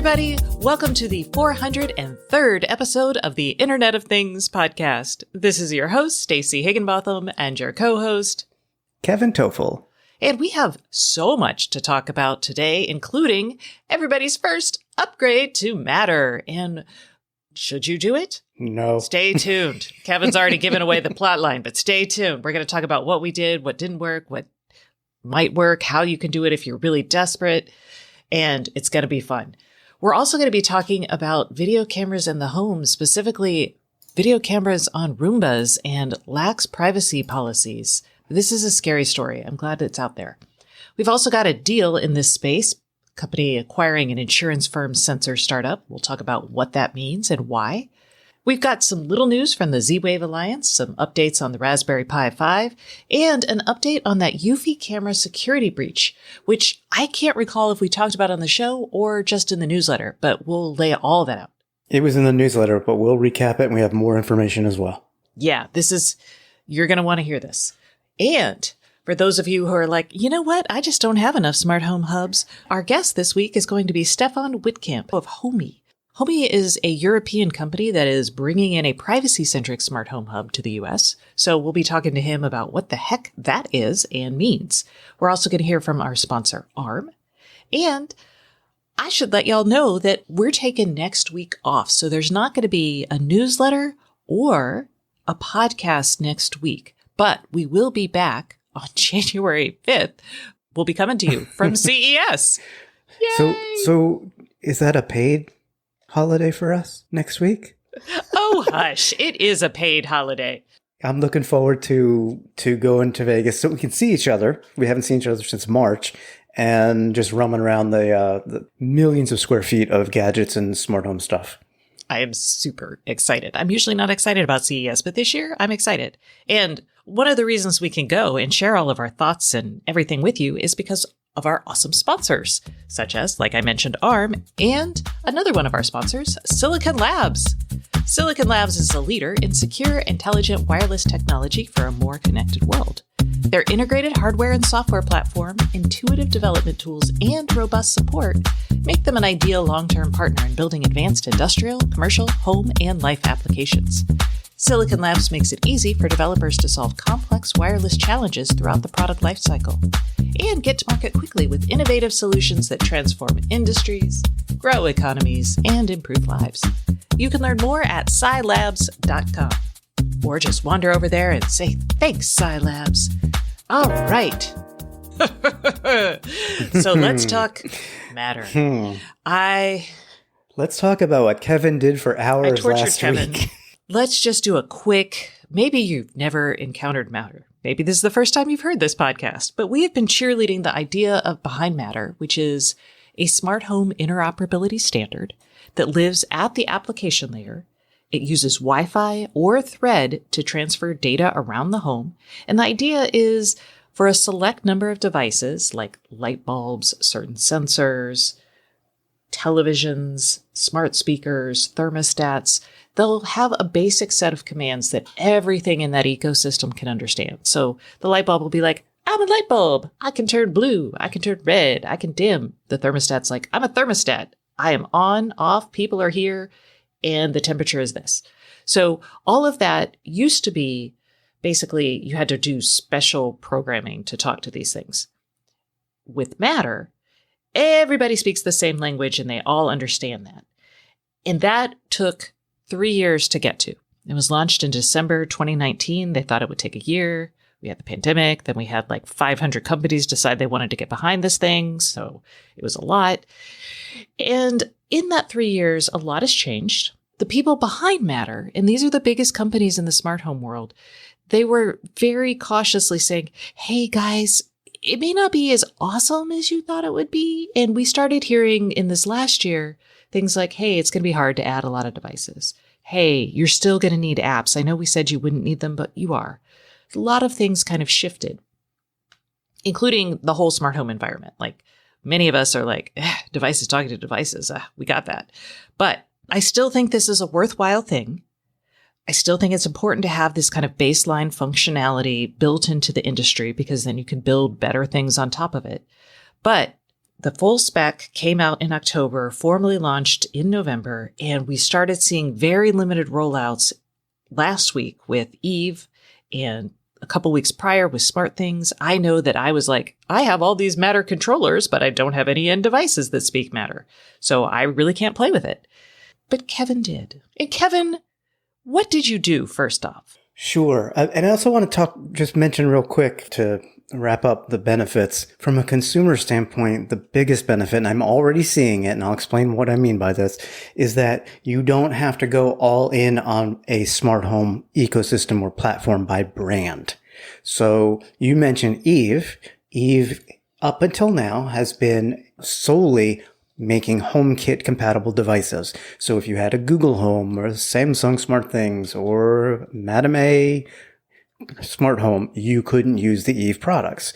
everybody. Welcome to the 403rd episode of the Internet of Things podcast. This is your host, Stacey Higginbotham, and your co-host, Kevin Toffel. And we have so much to talk about today, including everybody's first upgrade to Matter. And should you do it? No. Stay tuned. Kevin's already given away the plot line, but stay tuned. We're going to talk about what we did, what didn't work, what might work, how you can do it if you're really desperate, and it's going to be fun. We're also going to be talking about video cameras in the home, specifically video cameras on Roombas and lax privacy policies. This is a scary story. I'm glad it's out there. We've also got a deal in this space, company acquiring an insurance firm sensor startup. We'll talk about what that means and why. We've got some little news from the Z-Wave Alliance, some updates on the Raspberry Pi 5, and an update on that Eufy camera security breach, which I can't recall if we talked about on the show or just in the newsletter, but we'll lay all that out. It was in the newsletter, but we'll recap it and we have more information as well. Yeah, you're going to want to hear this. And for those of you who are like, you know what, I just don't have enough smart home hubs, our guest this week is going to be Stefan Wittkamp of Homey. Homey is a European company that is bringing in a privacy-centric smart home hub to the U.S., so we'll be talking to him about what the heck that is and means. We're also going to hear from our sponsor, Arm. And I should let y'all know that we're taking next week off, so there's not going to be a newsletter or a podcast next week, but we will be back on January 5th. We'll be coming to you from CES. Yay! So is that a paid holiday for us next week? Oh, hush. It is a paid holiday. I'm looking forward to going to Vegas so we can see each other. We haven't seen each other since March, and just roaming around the millions of square feet of gadgets and smart home stuff. I am super excited. I'm usually not excited about CES, but this year I'm excited. And one of the reasons we can go and share all of our thoughts and everything with you is because of our awesome sponsors, such as, like I mentioned, Arm, and another one of our sponsors, Silicon Labs. Silicon Labs is a leader in secure, intelligent wireless technology for a more connected world. Their integrated hardware and software platform, intuitive development tools, and robust support make them an ideal long-term partner in building advanced industrial, commercial, home, and life applications. Silicon Labs makes it easy for developers to solve complex wireless challenges throughout the product lifecycle and get to market quickly with innovative solutions that transform industries, grow economies, and improve lives. You can learn more at scilabs.com or just wander over there and say, thanks, Scilabs. All right. So let's talk Matter. Let's talk about what Kevin did for hours last Kevin. week. Let's just do a quick, maybe you've never encountered Matter. Maybe this is the first time you've heard this podcast, but we have been cheerleading the idea of Behind Matter, which is a smart home interoperability standard that lives at the application layer. It uses Wi-Fi or Thread to transfer data around the home. And the idea is for a select number of devices like light bulbs, certain sensors, televisions, smart speakers, thermostats, they'll have a basic set of commands that everything in that ecosystem can understand. So the light bulb will be like, I'm a light bulb. I can turn blue. I can turn red. I can dim. The thermostat's like, I'm a thermostat. I am on, off, people are here, and the temperature is this. So all of that used to be basically you had to do special programming to talk to these things. With Matter, everybody speaks the same language and they all understand that. And that took 3 years to get to. It was launched in December 2019. They thought it would take a year. We had the pandemic. Then we had like 500 companies decide they wanted to get behind this thing. So it was a lot. And in that 3 years, a lot has changed. The people behind Matter, and these are the biggest companies in the smart home world, they were very cautiously saying, hey guys, it may not be as awesome as you thought it would be. And we started hearing in this last year, things like, hey, it's going to be hard to add a lot of devices. Hey, you're still going to need apps. I know we said you wouldn't need them, but you are. A lot of things kind of shifted, including the whole smart home environment. Like many of us are like, devices talking to devices. We got that. But I still think this is a worthwhile thing. I still think it's important to have this kind of baseline functionality built into the industry because then you can build better things on top of it. But The full spec came out in October, formally launched in November, and we started seeing very limited rollouts last week with Eve and a couple weeks prior with SmartThings. I know that I was like, I have all these Matter controllers, but I don't have any end devices that speak Matter. So I really can't play with it. But Kevin did. And Kevin, what did you do first off? Sure. And I also want to just mention real quick to wrap up the benefits. From a consumer standpoint, the biggest benefit, and I'm already seeing it, and I'll explain what I mean by this, is that you don't have to go all in on a smart home ecosystem or platform by brand. So you mentioned Eve. Eve, up until now, has been solely making HomeKit compatible devices. So if you had a Google Home or Samsung SmartThings or Madame A Smart Home, you couldn't use the Eve products.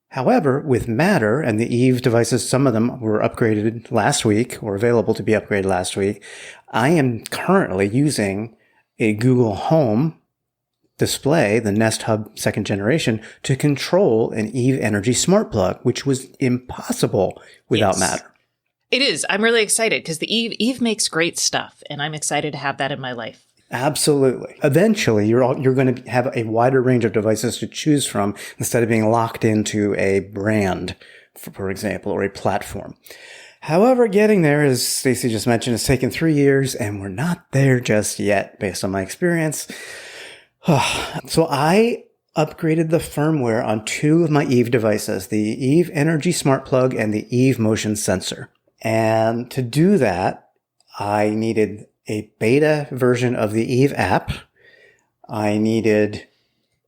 However, with Matter and the Eve devices, some of them were upgraded last week or available to be upgraded last week. I am currently using a Google Home display, the Nest Hub second generation, to control an Eve Energy Smart Plug, which was impossible without Matter. It is. I'm really excited because the Eve makes great stuff, and I'm excited to have that in my life. Absolutely. Eventually, you're going to have a wider range of devices to choose from instead of being locked into a brand, for example, or a platform. However, getting there, as Stacey just mentioned, has taken 3 years, and we're not there just yet, based on my experience. So I upgraded the firmware on 2 of my Eve devices, the Eve Energy Smart Plug and the Eve Motion Sensor. And to do that, I needed a beta version of the Eve app. I needed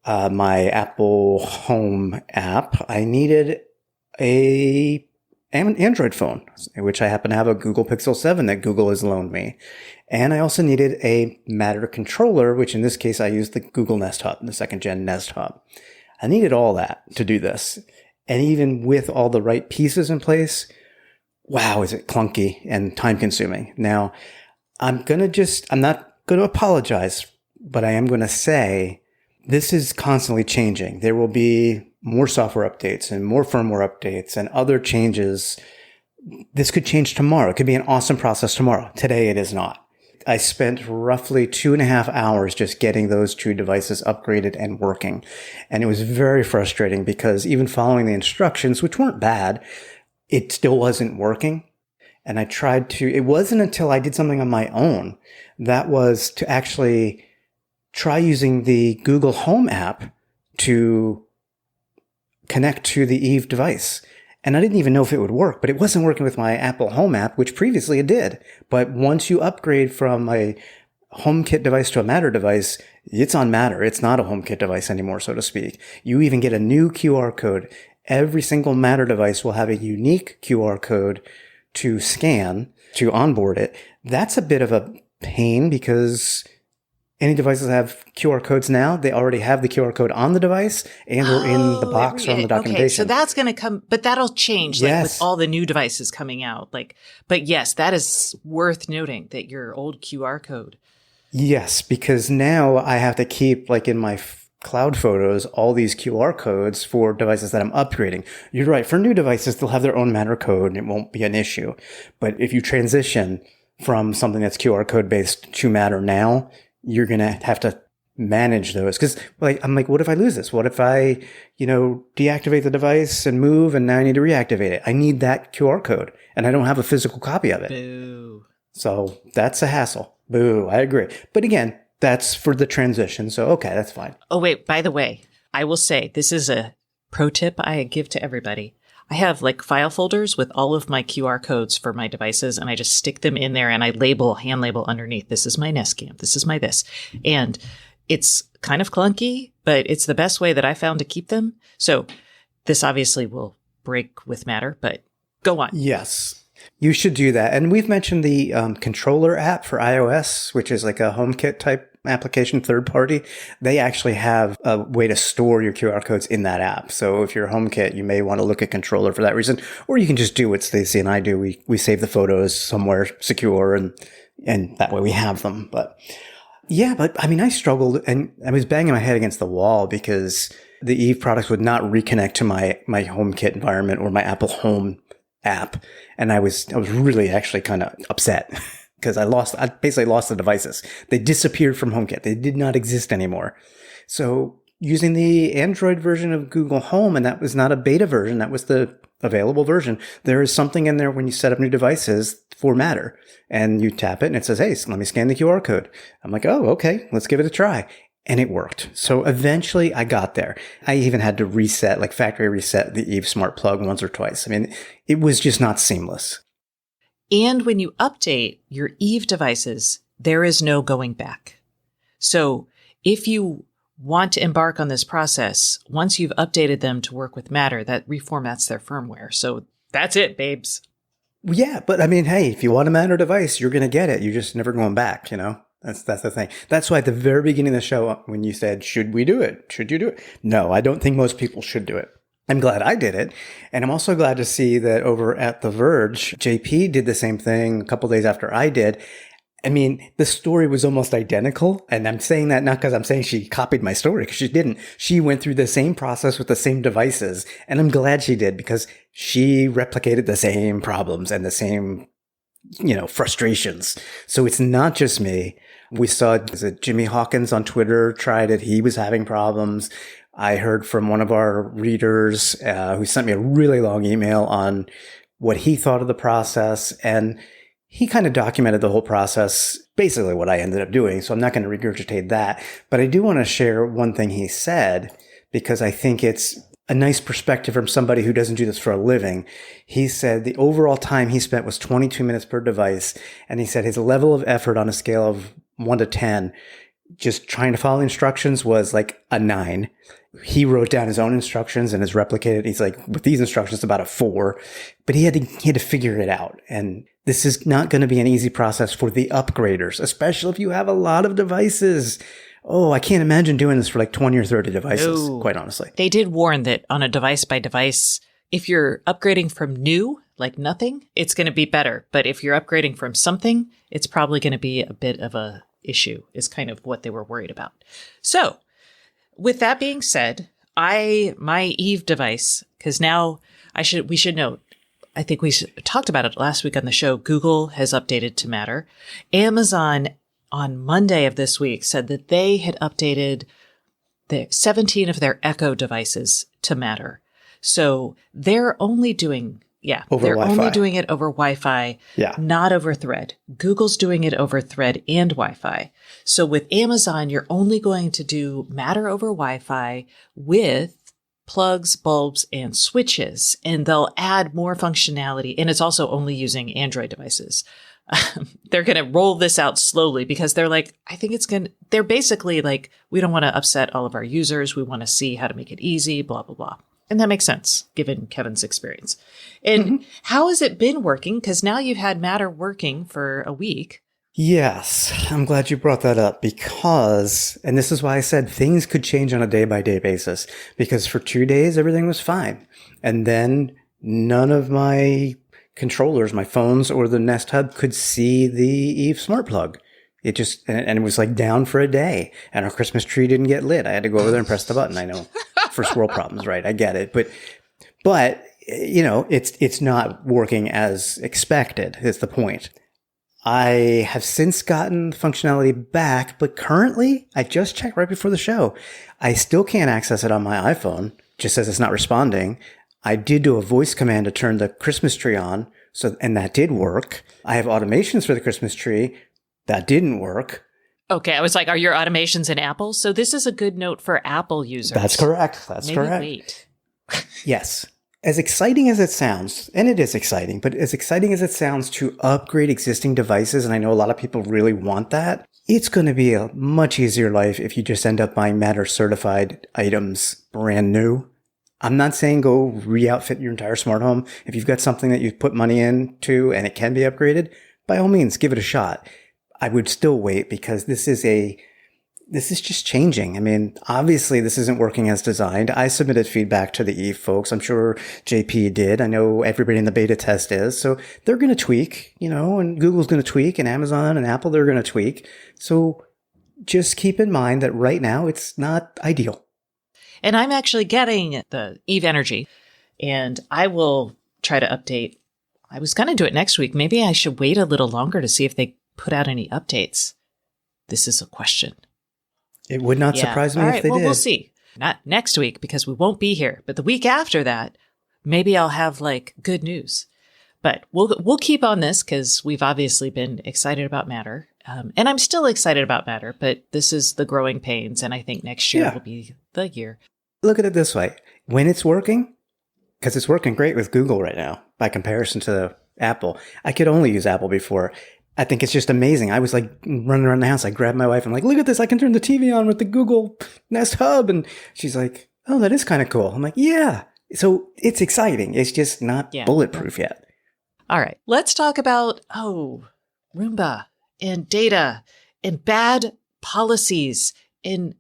my Apple Home app. I needed an Android phone, which I happen to have a Google Pixel 7 that Google has loaned me. And I also needed a Matter controller, which in this case I used the Google Nest Hub, the second gen Nest Hub. I needed all that to do this. And even with all the right pieces in place, wow, is it clunky and time consuming. Now, I'm not going to apologize, but I am going to say this is constantly changing. There will be more software updates and more firmware updates and other changes. This could change tomorrow. It could be an awesome process tomorrow. Today, it is not. I spent roughly 2.5 hours just getting those 2 devices upgraded and working. And it was very frustrating because even following the instructions, which weren't bad, it still wasn't working. And I it wasn't until I did something on my own, that was to actually try using the Google Home app to connect to the Eve device. And I didn't even know if it would work, but it wasn't working with my Apple Home app, which previously it did. But once you upgrade from a HomeKit device to a Matter device, it's on Matter. It's not a HomeKit device anymore, so to speak. You even get a new QR code. Every single Matter device will have a unique QR code to scan to onboard it. That's a bit of a pain because any devices that have QR codes now, they already have the QR code on the device and or in the box or on the documentation. Okay, so that's going to come, but that'll change with all the new devices coming out. But yes, that is worth noting that your old QR code. Yes, because now I have to keep in my cloud photos, all these QR codes for devices that I'm upgrading. You're right. For new devices, they'll have their own Matter code and it won't be an issue. But if you transition from something that's QR code based to Matter now, you're going to have to manage those. Cause I'm like, what if I lose this? What if I, deactivate the device and move and now I need to reactivate it? I need that QR code and I don't have a physical copy of it. Boo. So that's a hassle. Boo. I agree. But again, that's for the transition. So, okay, that's fine. Oh, wait, by the way, I will say this is a pro tip I give to everybody. I have file folders with all of my QR codes for my devices, and I just stick them in there and I hand label underneath. This is my Nest Cam. This is my this. And it's kind of clunky, but it's the best way that I found to keep them. So this obviously will break with Matter, but go on. Yes. You should do that. And we've mentioned the controller app for iOS, which is like a HomeKit type application, third party. They actually have a way to store your QR codes in that app. So if you're HomeKit, you may want to look at controller for that reason, or you can just do what Stacey and I do. We save the photos somewhere secure and that way we have them. But yeah, I struggled and I was banging my head against the wall because the Eve products would not reconnect to my HomeKit environment or my Apple Home app. And I was really actually kind of upset because I basically lost the devices. They disappeared from HomeKit. They did not exist anymore. So using the Android version of Google Home, and that was not a beta version, that was the available version. There is something in there when you set up new devices for Matter, and you tap it and it says, hey, let me scan the QR code. I'm like, oh, okay, let's give it a try. And it worked. So eventually I got there. I even had to factory reset the Eve Smart Plug once or twice. I mean, it was just not seamless. And when you update your Eve devices, there is no going back. So if you want to embark on this process, once you've updated them to work with Matter, that reformats their firmware. So that's it, babes. Yeah, but I mean, hey, if you want a Matter device, you're going to get it. You're just never going back, That's the thing. That's why at the very beginning of the show, when you said, should we do it? Should you do it? No, I don't think most people should do it. I'm glad I did it. And I'm also glad to see that over at The Verge, JP did the same thing a couple days after I did. I mean, the story was almost identical. And I'm saying that not because I'm saying she copied my story, because she didn't. She went through the same process with the same devices. And I'm glad she did, because she replicated the same problems and the same, frustrations. So it's not just me. We saw Jimmy Hawkins on Twitter tried it. He was having problems. I heard from one of our readers who sent me a really long email on what he thought of the process. And he kind of documented the whole process, basically what I ended up doing. So I'm not going to regurgitate that. But I do want to share one thing he said, because I think it's a nice perspective from somebody who doesn't do this for a living. He said the overall time he spent was 22 minutes per device. And he said his level of effort on a scale of 1 to 10, just trying to follow instructions, was like a 9. He wrote down his own instructions and has replicated. He's like, with these instructions, about a 4, but he had to figure it out. And this is not going to be an easy process for the upgraders, especially if you have a lot of devices. Oh, I can't imagine doing this for like 20 or 30 devices, quite honestly. They did warn that on a device by device, if you're upgrading from new, like nothing, it's going to be better. But if you're upgrading from something, it's probably going to be a bit of a issue, is kind of what they were worried about. So with that being said, my Eve device, because now we should note, I think we talked about it last week on the show, Google has updated to Matter. Amazon on Monday of this week said that they had updated 17 of their Echo devices to Matter. So they're only doing only doing it over Wi-Fi, not over Thread. Google's doing it over Thread and Wi-Fi. So with Amazon, you're only going to do Matter over Wi-Fi with plugs, bulbs, and switches, and they'll add more functionality. And it's also only using Android devices. They're going to roll this out slowly because they're like, they're basically like, we don't want to upset all of our users. We want to see how to make it easy, blah, blah, blah. And that makes sense given Kevin's experience. And how has it been working? Because now you've had Matter working for a week. Yes, I'm glad you brought that up because, and this is why I said things could change on a day-by-day basis, because for 2 days, everything was fine. And then none of my controllers, my phones or the Nest Hub, could see the Eve Smart Plug. It just, and it was like down for a day, and our Christmas tree didn't get lit. I had to go over there and press the button. I know, first world problems, right? I get it. But, it's not working as expected is the point. I have since gotten functionality back, but currently, I just checked right before the show. I still can't access it on my iPhone. Just says it's not responding. I did do a voice command to turn the Christmas tree on, and that did work. I have automations for the Christmas tree. That didn't work. Okay, I was like, are your automations in Apple? So this is a good note for Apple users. That's correct. Maybe correct. Wait. Yes. As exciting as it sounds, and it is exciting, but as exciting as it sounds to upgrade existing devices, and I know a lot of people really want that, it's going to be a much easier life if you just end up buying Matter certified items brand new. I'm not saying go re-outfit your entire smart home. If you've got something that you put money into and it can be upgraded, by all means, give it a shot. I would still wait because this is just changing. I mean, obviously this isn't working as designed. I submitted feedback to the Eve folks. I'm sure JP did. I know everybody in the beta test is. So they're going to tweak, and Google's going to tweak, and Amazon and Apple, they're going to tweak. So just keep in mind that right now it's not ideal. And I'm actually getting the Eve Energy, and I will try to update I was going to do it next week. Maybe I should wait a little longer to see if they put out any updates. This is a question. It would not surprise me if they did. We'll see. Not next week because we won't be here, but the week after that, maybe I'll have like good news. But we'll keep on this because we've obviously been excited about Matter. And I'm still excited about Matter, but this is the growing pains. And I think next year will be the year. Look at it this way. When it's working, because it's working great with Google right now by comparison to Apple. I could only use Apple before. I think it's just amazing. I was like running around the house. I grabbed my wife and like, look at this. I can turn the TV on with the Google Nest Hub. And she's like, oh, that is kind of cool. I'm like, yeah. So it's exciting. It's just not bulletproof yet. All right. Let's talk about, Roomba and data and bad policies. And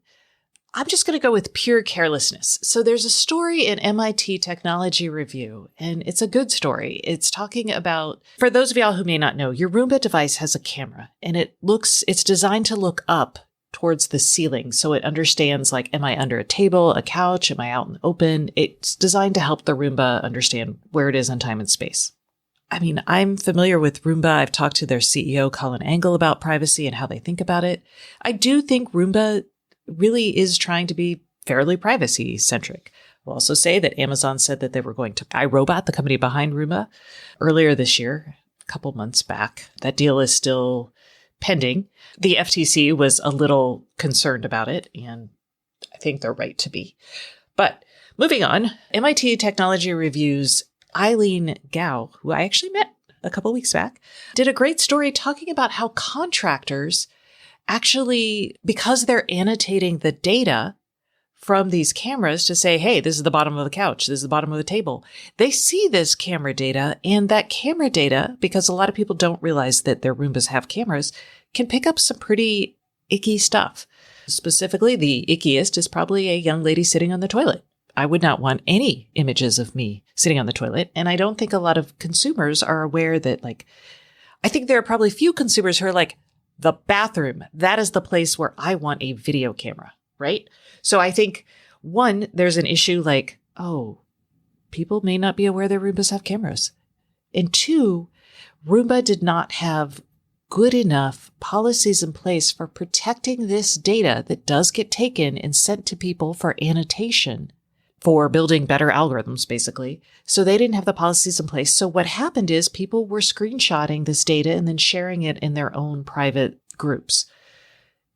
I'm just going to go with pure carelessness. So there's a story in MIT Technology Review, and it's a good story. It's talking about, for those of y'all who may not know, your Roomba device has a camera, and it's designed to look up towards the ceiling. So it understands, like, am I under a table, a couch? Am I out in the open? It's designed to help the Roomba understand where it is in time and space. I mean, I'm familiar with Roomba. I've talked to their CEO, Colin Angle, about privacy and how they think about it. I do think Roomba really is trying to be fairly privacy centric. I'll also say that Amazon said that they were going to iRobot, the company behind Roomba, earlier this year, a couple months back. That deal is still pending. The FTC was a little concerned about it, and I think they're right to be. But moving on, MIT Technology Review's Eileen Gao, who I actually met a couple weeks back, did a great story talking about how contractors actually, because they're annotating the data from these cameras to say, hey, this is the bottom of the couch, this is the bottom of the table, they see this camera data, and that camera data, because a lot of people don't realize that their Roombas have cameras, can pick up some pretty icky stuff. Specifically, the ickiest is probably a young lady sitting on the toilet. I would not want any images of me sitting on the toilet. And I don't think a lot of consumers are aware that, like, I think there are probably few consumers who are like, the bathroom, that is the place where I want a video camera, right? So I think, one, there's an issue like, people may not be aware their Roombas have cameras. And two, Roomba did not have good enough policies in place for protecting this data that does get taken and sent to people for annotation, for building better algorithms, basically. So they didn't have the policies in place. So what happened is people were screenshotting this data and then sharing it in their own private groups.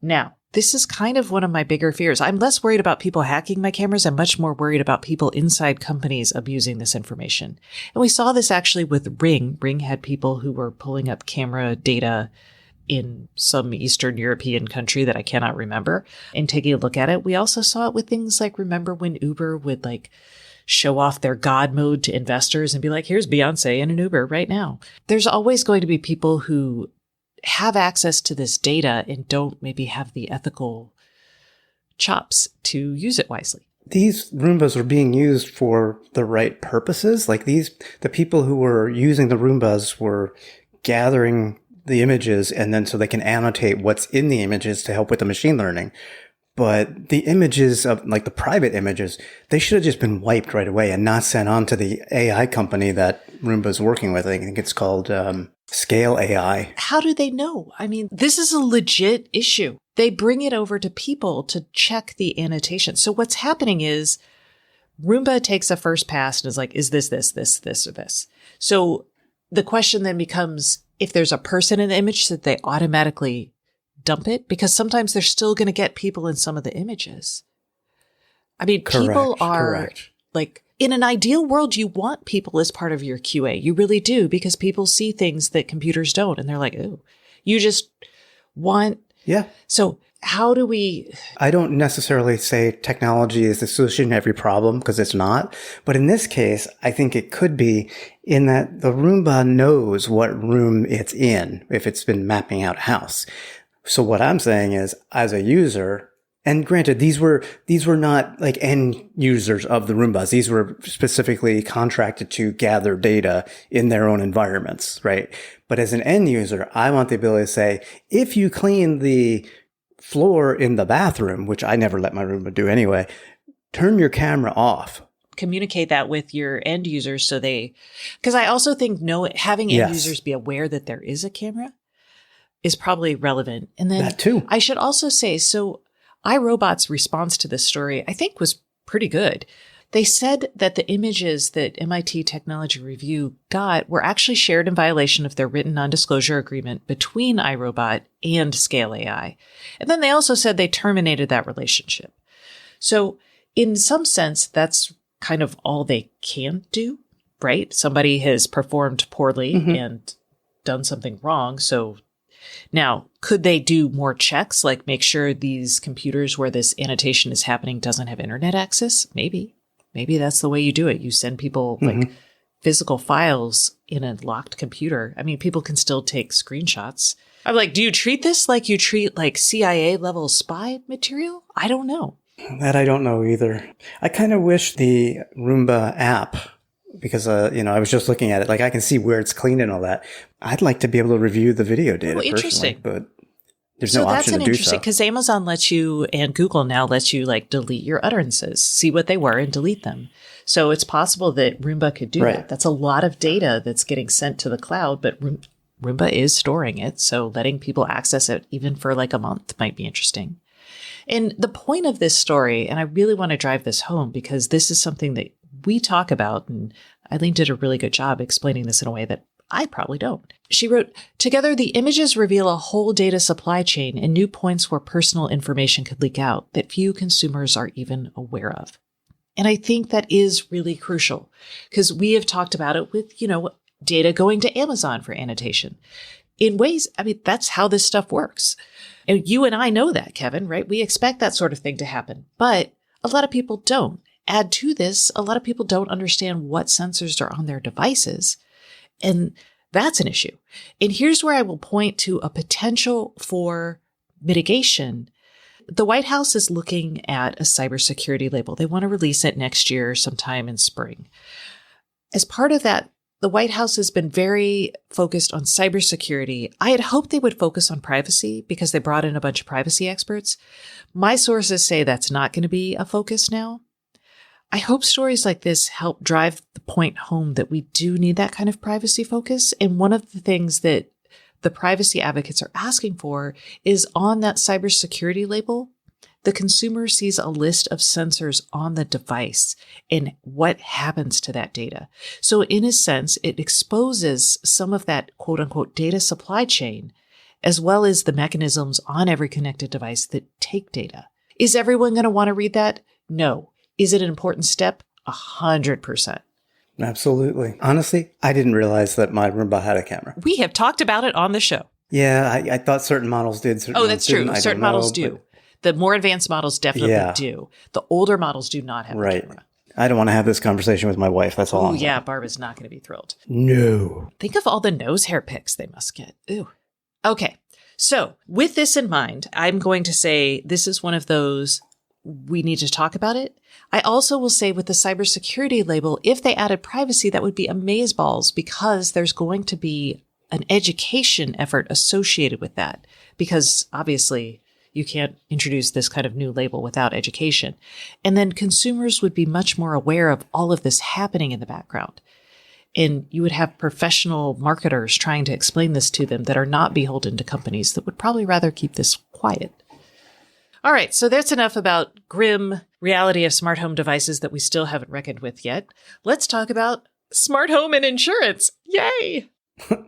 Now, this is kind of one of my bigger fears. I'm less worried about people hacking my cameras. I'm much more worried about people inside companies abusing this information. And we saw this actually with Ring. Ring had people who were pulling up camera data in some Eastern European country that I cannot remember and taking a look at it. We also saw it with things like, remember when Uber would like show off their God mode to investors and be like, here's Beyonce in an Uber right now. There's always going to be people who have access to this data and don't maybe have the ethical chops to use it wisely. These Roombas are being used for the right purposes. Like the people who were using the Roombas were gathering the images and then so they can annotate what's in the images to help with the machine learning. But the images of like the private images, they should have just been wiped right away and not sent on to the AI company that Roomba's working with. I think it's called Scale AI. How do they know? I mean, this is a legit issue. They bring it over to people to check the annotation. So what's happening is Roomba takes a first pass and is like, is this, or this? So the question then becomes, if there's a person in the image, that they automatically dump it, because sometimes they're still going to get people in some of the images. I mean, people are like, in an ideal world, you want people as part of your QA. You really do, because people see things that computers don't. And they're like, oh, you just want. Yeah. So how do we? I don't necessarily say technology is the solution to every problem, because it's not. But in this case, I think it could be, in that the Roomba knows what room it's in if it's been mapping out a house. So what I'm saying is, as a user, and granted, these were not like end users of the Roombas. These were specifically contracted to gather data in their own environments, right? But as an end user, I want the ability to say, if you clean the floor in the bathroom, which I never let my Roomba do anyway, turn your camera off. communicate that with your end users so because I also think having end users be aware that there is a camera is probably relevant. And then that too. I should also say, so iRobot's response to this story, I think, was pretty good. They said that the images that MIT Technology Review got were actually shared in violation of their written non-disclosure agreement between iRobot and Scale AI. And then they also said they terminated that relationship. So in some sense, that's kind of all they can do, right? Somebody has performed poorly and done something wrong. So now, could they do more checks, like make sure these computers where this annotation is happening doesn't have internet access? Maybe. Maybe that's the way you do it. You send people like physical files in a locked computer. I mean, people can still take screenshots. I'm like, do you treat this like you treat like CIA level spy material? I don't know. That I don't know either. I kind of wish the Roomba app, because, I was just looking at it, like I can see where it's clean and all that. I'd like to be able to review the video data personally, but there's no option to do so. So that's an interesting, because Amazon lets you, and Google now lets you like delete your utterances, see what they were and delete them. So it's possible that Roomba could do that. That's a lot of data that's getting sent to the cloud, but Roomba is storing it. So letting people access it even for like a month might be interesting. And the point of this story, and I really want to drive this home because this is something that we talk about, and Eileen did a really good job explaining this in a way that I probably don't. She wrote, together, the images reveal a whole data supply chain and new points where personal information could leak out that few consumers are even aware of. And I think that is really crucial because we have talked about it with, data going to Amazon for annotation. In ways, I mean, that's how this stuff works. And you and I know that, Kevin, right? We expect that sort of thing to happen, but a lot of people don't. Add to this, a lot of people don't understand what sensors are on their devices. And that's an issue. And here's where I will point to a potential for mitigation. The White House is looking at a cybersecurity label. They want to release it next year, sometime in spring. As part of that, the White House has been very focused on cybersecurity. I had hoped they would focus on privacy because they brought in a bunch of privacy experts. My sources say that's not going to be a focus now. I hope stories like this help drive the point home that we do need that kind of privacy focus. And one of the things that the privacy advocates are asking for is on that cybersecurity label, the consumer sees a list of sensors on the device and what happens to that data. So in a sense, it exposes some of that quote unquote data supply chain, as well as the mechanisms on every connected device that take data. Is everyone going to want to read that? No. Is it an important step? 100%. Absolutely. Honestly, I didn't realize that my Roomba had a camera. We have talked about it on the show. Yeah, I thought certain models did. That's true. Certain models do. The more advanced models definitely do. The older models do not have a camera. I don't want to have this conversation with my wife. That's all. Oh, yeah. Barbara's not going to be thrilled. No. Think of all the nose hair pics they must get. Ooh. Okay. So with this in mind, I'm going to say this is one of those we need to talk about it. I also will say with the cybersecurity label, if they added privacy, that would be amazeballs because there's going to be an education effort associated with that because obviously you can't introduce this kind of new label without education. And then consumers would be much more aware of all of this happening in the background. And you would have professional marketers trying to explain this to them that are not beholden to companies that would probably rather keep this quiet. All right, so that's enough about grim reality of smart home devices that we still haven't reckoned with yet. Let's talk about smart home and insurance. Yay!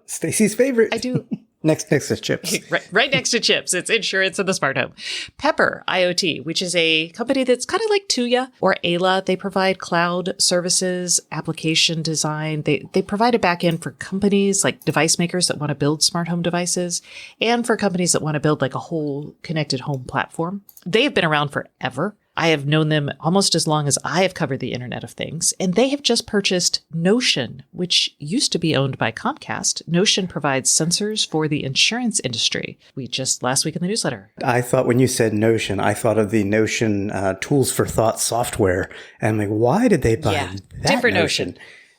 Stacey's favorite. I do. Next to chips. Right next to chips. It's insurance in the smart home. Pepper IoT, which is a company that's kind of like Tuya or Ayla. They provide cloud services, application design. They provide a back end for companies like device makers that want to build smart home devices and for companies that want to build like a whole connected home platform. They have been around forever. I have known them almost as long as I have covered the Internet of Things, and they have just purchased Notion, which used to be owned by Comcast. Notion provides sensors for the insurance industry. We just last week in the newsletter. I thought when you said Notion, I thought of the Notion Tools for Thought software, and I'm like, why did they buy that different Notion?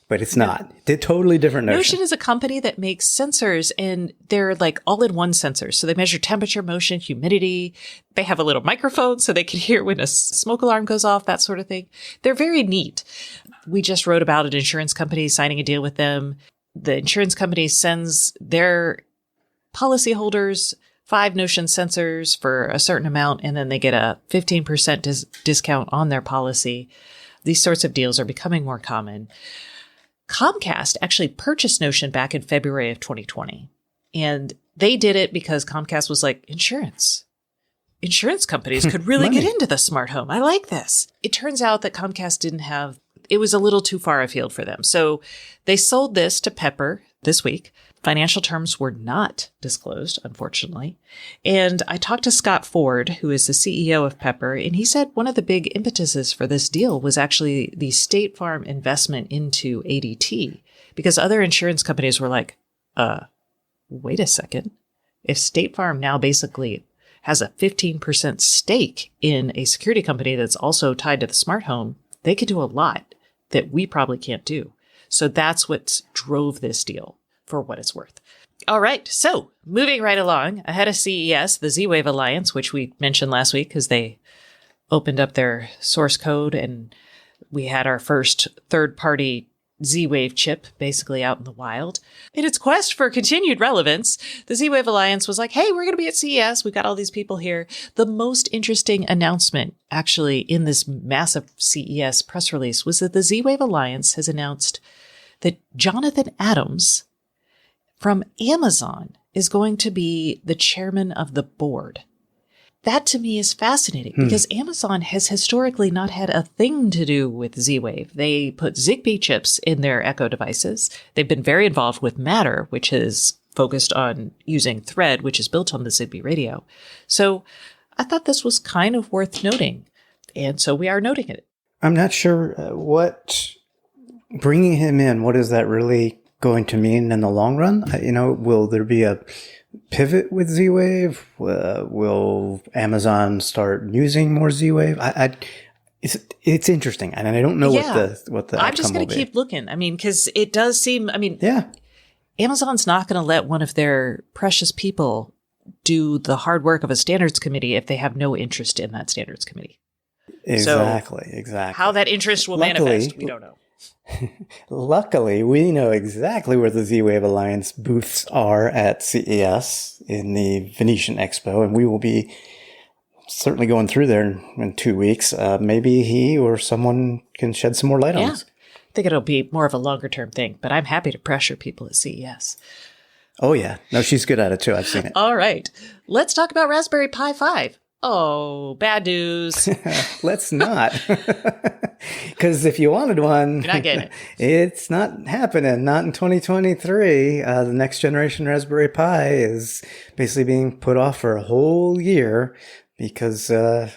but it's not. They're totally different Notion. Notion is a company that makes sensors, and they're like all-in-one sensors. So they measure temperature, motion, humidity. They have a little microphone so they can hear when a smoke alarm goes off, that sort of thing. They're very neat. We just wrote about an insurance company signing a deal with them. The insurance company sends their policyholders 5 Notion sensors for a certain amount, and then they get a 15% discount on their policy. These sorts of deals are becoming more common. Comcast actually purchased Notion back in February of 2020. And they did it because Comcast was like, insurance companies could really get into the smart home. I like this. It turns out that Comcast it was a little too far afield for them. So they sold this to Pepper this week. Financial terms were not disclosed, unfortunately. And I talked to Scott Ford, who is the CEO of Pepper, and he said one of the big impetuses for this deal was actually the State Farm investment into ADT, because other insurance companies were like, wait a second. If State Farm now basically has a 15% stake in a security company that's also tied to the smart home, they could do a lot that we probably can't do. So that's what drove this deal, for what it's worth. All right. So moving right along, ahead of CES, the Z-Wave Alliance, which we mentioned last week because they opened up their source code and we had our first third-party Z-Wave chip basically out in the wild. In its quest for continued relevance, the Z-Wave Alliance was like, hey, we're going to be at CES. We've got all these people here. The most interesting announcement actually in this massive CES press release was that the Z-Wave Alliance has announced that Jonathan Adams from Amazon is going to be the chairman of the board. That to me is fascinating because Amazon has historically not had a thing to do with Z-Wave. They put Zigbee chips in their Echo devices. They've been very involved with Matter, which is focused on using Thread, which is built on the Zigbee radio. So I thought this was kind of worth noting. And so we are noting it. I'm not sure what bringing him in, what is that really going to mean in the long run? Will there be a pivot with Z-Wave? Will Amazon start using more Z-Wave? It's interesting, and I don't know what the I'm just going to keep looking. I mean, because it does seem. Amazon's not going to let one of their precious people do the hard work of a standards committee if they have no interest in that standards committee. Exactly. How that interest will manifest, we don't know. Luckily, we know exactly where the Z-Wave Alliance booths are at CES in the Venetian Expo, and we will be certainly going through there in 2 weeks. Maybe he or someone can shed some more light on this. I think it'll be more of a longer term thing, but I'm happy to pressure people at CES. Oh, yeah. No, she's good at it, too. I've seen it. All right. Let's talk about Raspberry Pi 5. Oh, bad news. Let's not. Because if you wanted one, you're not getting it. It's not happening. Not in 2023. The next generation Raspberry Pi is basically being put off for a whole year because, they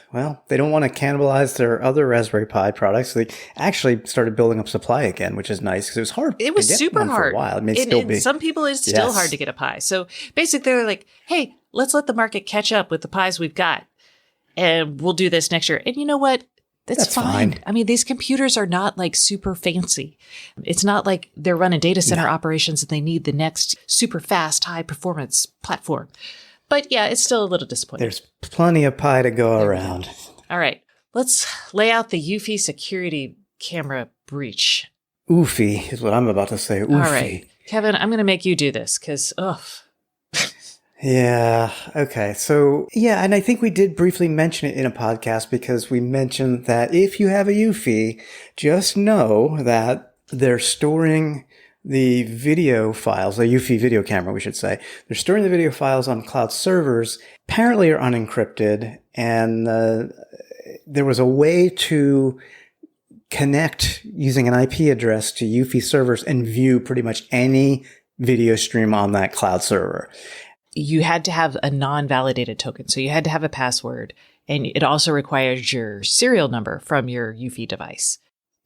don't want to cannibalize their other Raspberry Pi products. So they actually started building up supply again, which is nice because it was hard. It was super hard for a while. It may still be. Some people, it's still hard to get a Pi. So basically, they're like, hey, let's let the market catch up with the Pis we've got. And we'll do this next year. And you know what? That's fine. I mean, these computers are not like super fancy. It's not like they're running data center operations and they need the next super fast, high performance platform. But yeah, it's still a little disappointing. There's plenty of Pi to go around. All right. Let's lay out the Eufy security camera breach. Oofy is what I'm about to say. Oofy. All right. Kevin, I'm going to make you do this because, Yeah. Okay. So, and I think we did briefly mention it in a podcast because we mentioned that if you have a Eufy, just know that they're storing the video files, the Eufy video camera, we should say. They're storing the video files on cloud servers, apparently are unencrypted, and there was a way to connect using an IP address to Eufy servers and view pretty much any video stream on that cloud server. You had to have a non-validated token. So you had to have a password, and it also requires your serial number from your Eufy device.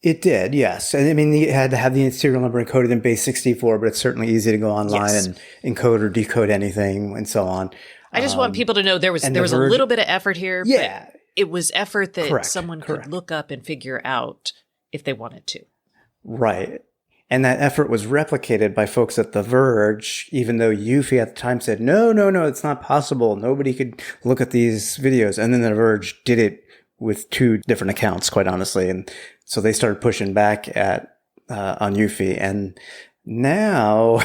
It did, yes. And I mean, you had to have the serial number encoded in base64, but it's certainly easy to go online and encode or decode anything and so on. I just want people to know there was a little bit of effort here. Yeah. But it was effort that someone could look up and figure out if they wanted to. Right. And that effort was replicated by folks at The Verge, even though Eufy at the time said, no, it's not possible. Nobody could look at these videos. And then The Verge did it with 2 different accounts, quite honestly. And so they started pushing back on Eufy. And now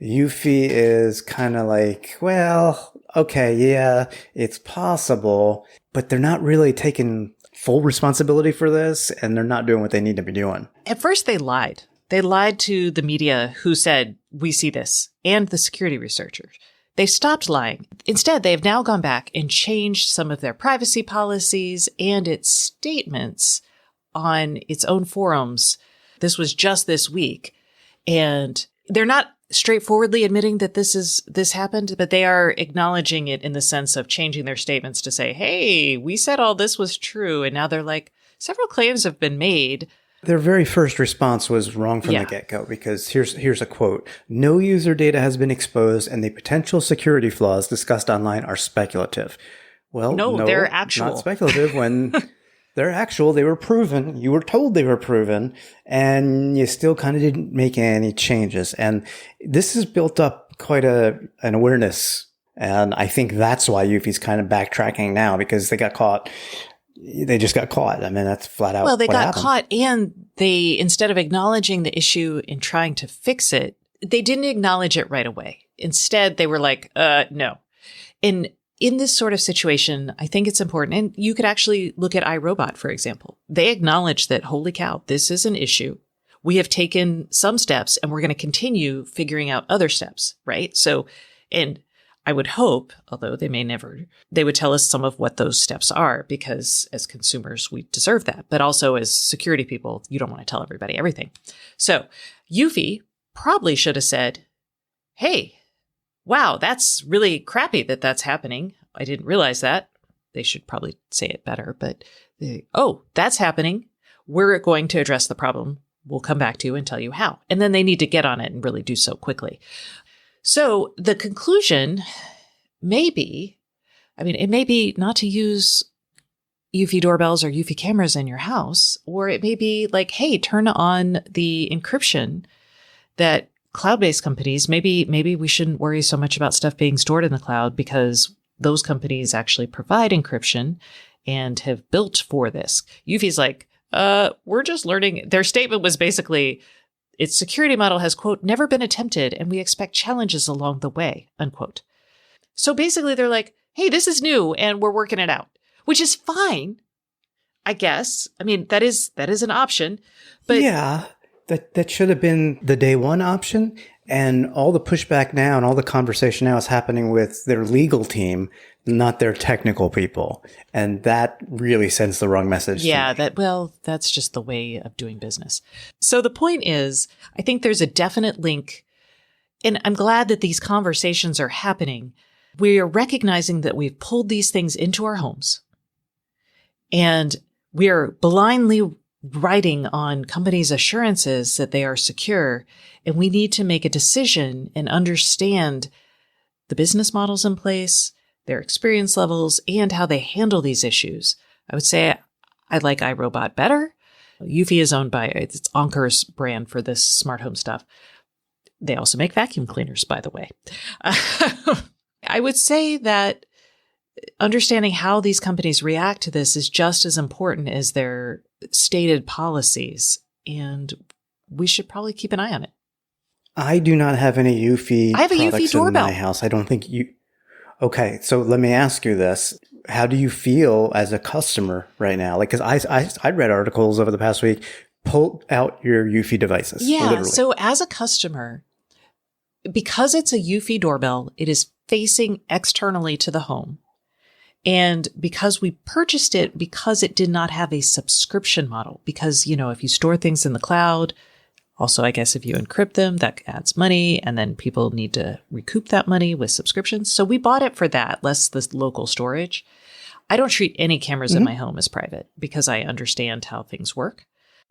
Eufy is kind of like, well, okay, yeah, it's possible, but they're not really taking full responsibility for this, and they're not doing what they need to be doing. At first, they lied. They lied to the media who said, we see this, and the security researchers. They stopped lying. Instead, they have now gone back and changed some of their privacy policies and its statements on its own forums. This was just this week. And they're not straightforwardly admitting that this happened, but they are acknowledging it in the sense of changing their statements to say, hey, we said all this was true. And now they're like, several claims have been made. Their very first response was wrong from the get-go, because here's a quote. No user data has been exposed and the potential security flaws discussed online are speculative. Well, no, they're actual. Not speculative when they're actual. They were proven. You were told they were proven, and you still kind of didn't make any changes. And this has built up quite an awareness. And I think that's why Eufy's kind of backtracking now, because they got caught. They just got caught. I mean, that's flat out. Well, they got happened. caught, and they, instead of acknowledging the issue and trying to fix it, they didn't acknowledge it right away. Instead, they were like, no. And in this sort of situation, I think it's important. And you could actually look at iRobot, for example. They acknowledge that, holy cow, this is an issue. We have taken some steps and we're going to continue figuring out other steps, right? So, and I would hope, although they may never, they would tell us some of what those steps are, because as consumers, we deserve that. But also as security people, you don't want to tell everybody everything. So Eufy probably should have said, hey, wow, that's really crappy that that's happening. I didn't realize that. They should probably say it better, but that's happening. We're going to address the problem. We'll come back to you and tell you how. And then they need to get on it and really do so quickly. So the conclusion may be, it may be not to use Eufy doorbells or Eufy cameras in your house, or it may be like, hey, turn on the encryption that cloud-based companies, maybe we shouldn't worry so much about stuff being stored in the cloud, because those companies actually provide encryption and have built for this. Eufy's like, we're just learning. Their statement was basically, its security model has, quote, never been attempted, and we expect challenges along the way, unquote. So basically they're like, hey, this is new and we're working it out, which is fine, I guess. That is an option. But yeah, that should have been the day one option. And all the pushback now and all the conversation now is happening with their legal team, not their technical people. And that really sends the wrong message. Yeah, that's just the way of doing business. So the point is, I think there's a definite link, and I'm glad that these conversations are happening. We are recognizing that we've pulled these things into our homes, and we are blindly writing on companies' assurances that they are secure, and we need to make a decision and understand the business models in place, their experience levels, and how they handle these issues. I would say I like iRobot better. Eufy is owned by, it's Anker's brand for this smart home stuff. They also make vacuum cleaners, by the way. I would say that understanding how these companies react to this is just as important as their stated policies, and we should probably keep an eye on it. I do not have any Eufy I have a Eufy doorbell in my house. I don't think you... Okay, so let me ask you this. How do you feel as a customer right now? Like, because I read articles over the past week, pull out your Eufy devices. Yeah, literally. So as a customer, because it's a Eufy doorbell, it is facing externally to the home. And because we purchased it, because it did not have a subscription model, because, if you store things in the cloud, also, I guess if you encrypt them, that adds money, and then people need to recoup that money with subscriptions. So we bought it for that, less the local storage. I don't treat any cameras in my home as private because I understand how things work.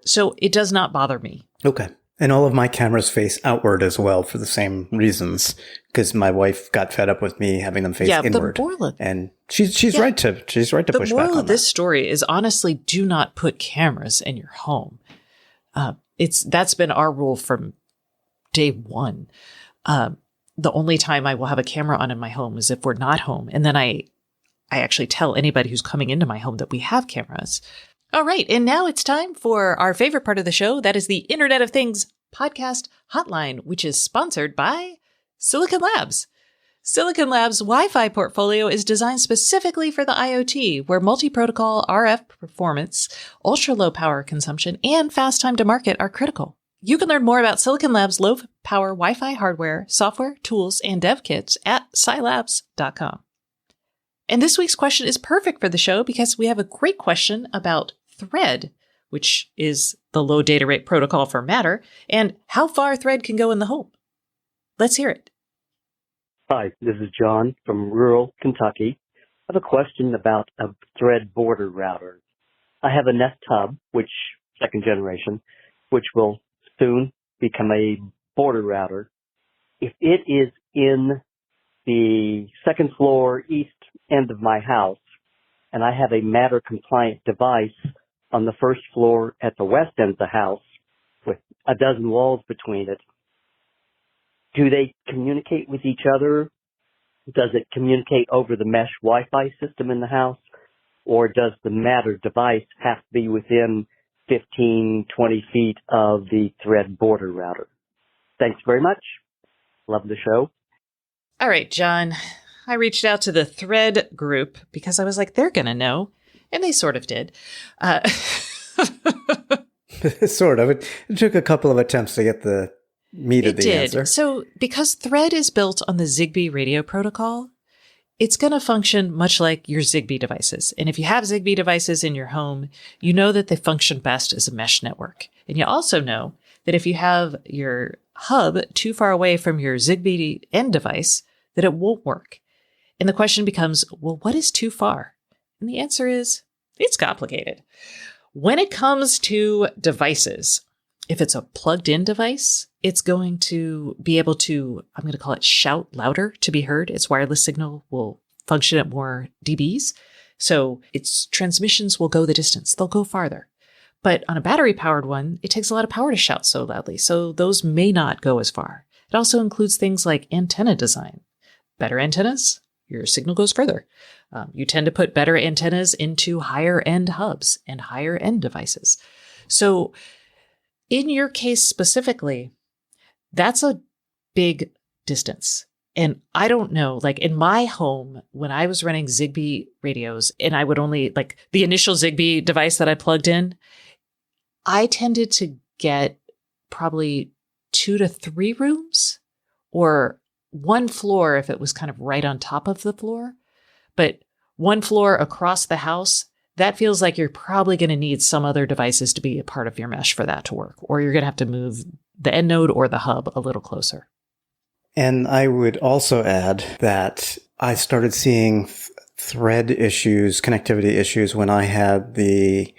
So it does not bother me. Okay. And all of my cameras face outward as well for the same reasons, because my wife got fed up with me having them face inward. And she's right to push back on that. The moral of this story is, honestly, do not put cameras in your home. That's been our rule from day one. The only time I will have a camera on in my home is if we're not home. And then I actually tell anybody who's coming into my home that we have cameras. All right. And now it's time for our favorite part of the show. That is the Internet of Things podcast hotline, which is sponsored by Silicon Labs. Silicon Labs' Wi-Fi portfolio is designed specifically for the IoT, where multi-protocol RF performance, ultra-low power consumption, and fast time to market are critical. You can learn more about Silicon Labs' low-power Wi-Fi hardware, software, tools, and dev kits at scilabs.com. And this week's question is perfect for the show because we have a great question about Thread, which is the low data rate protocol for Matter, and how far Thread can go in the home. Let's hear it. Hi, this is John from rural Kentucky. I have a question about a Thread border router. I have a Nest Hub, which second generation, which will soon become a border router. If it is in the second floor east end of my house, and I have a Matter compliant device on the first floor at the west end of the house with a dozen walls between it, do they communicate with each other? Does it communicate over the mesh Wi-Fi system in the house? Or does the Matter device have to be within 15, 20 feet of the Thread border router? Thanks very much. Love the show. All right, John. I reached out to the Thread group because I was like, they're going to know. And they sort of did. Sort of. It took a couple of attempts to get the meat of the answer. So because Thread is built on the Zigbee radio protocol, it's going to function much like your Zigbee devices. And if you have Zigbee devices in your home, you know that they function best as a mesh network. And you also know that if you have your hub too far away from your Zigbee end device, that it won't work. And the question becomes, well, what is too far? And the answer is, it's complicated. When it comes to devices, if it's a plugged-in device, it's going to be able to, I'm going to call it shout louder to be heard. Its wireless signal will function at more dBs. So its transmissions will go the distance. They'll go farther. But on a battery-powered one, it takes a lot of power to shout so loudly. So those may not go as far. It also includes things like antenna design. Better antennas, your signal goes further. You tend to put better antennas into higher-end hubs and higher-end devices. So in your case specifically, that's a big distance. And I don't know, like in my home, when I was running Zigbee radios and I would only, like the initial Zigbee device that I plugged in, I tended to get probably 2 to 3 rooms or one floor if it was kind of right on top of the floor. But one floor across the house, that feels like you're probably going to need some other devices to be a part of your mesh for that to work. Or you're going to have to move the end node or the hub a little closer. And I would also add that I started seeing Thread issues, connectivity issues, when I had the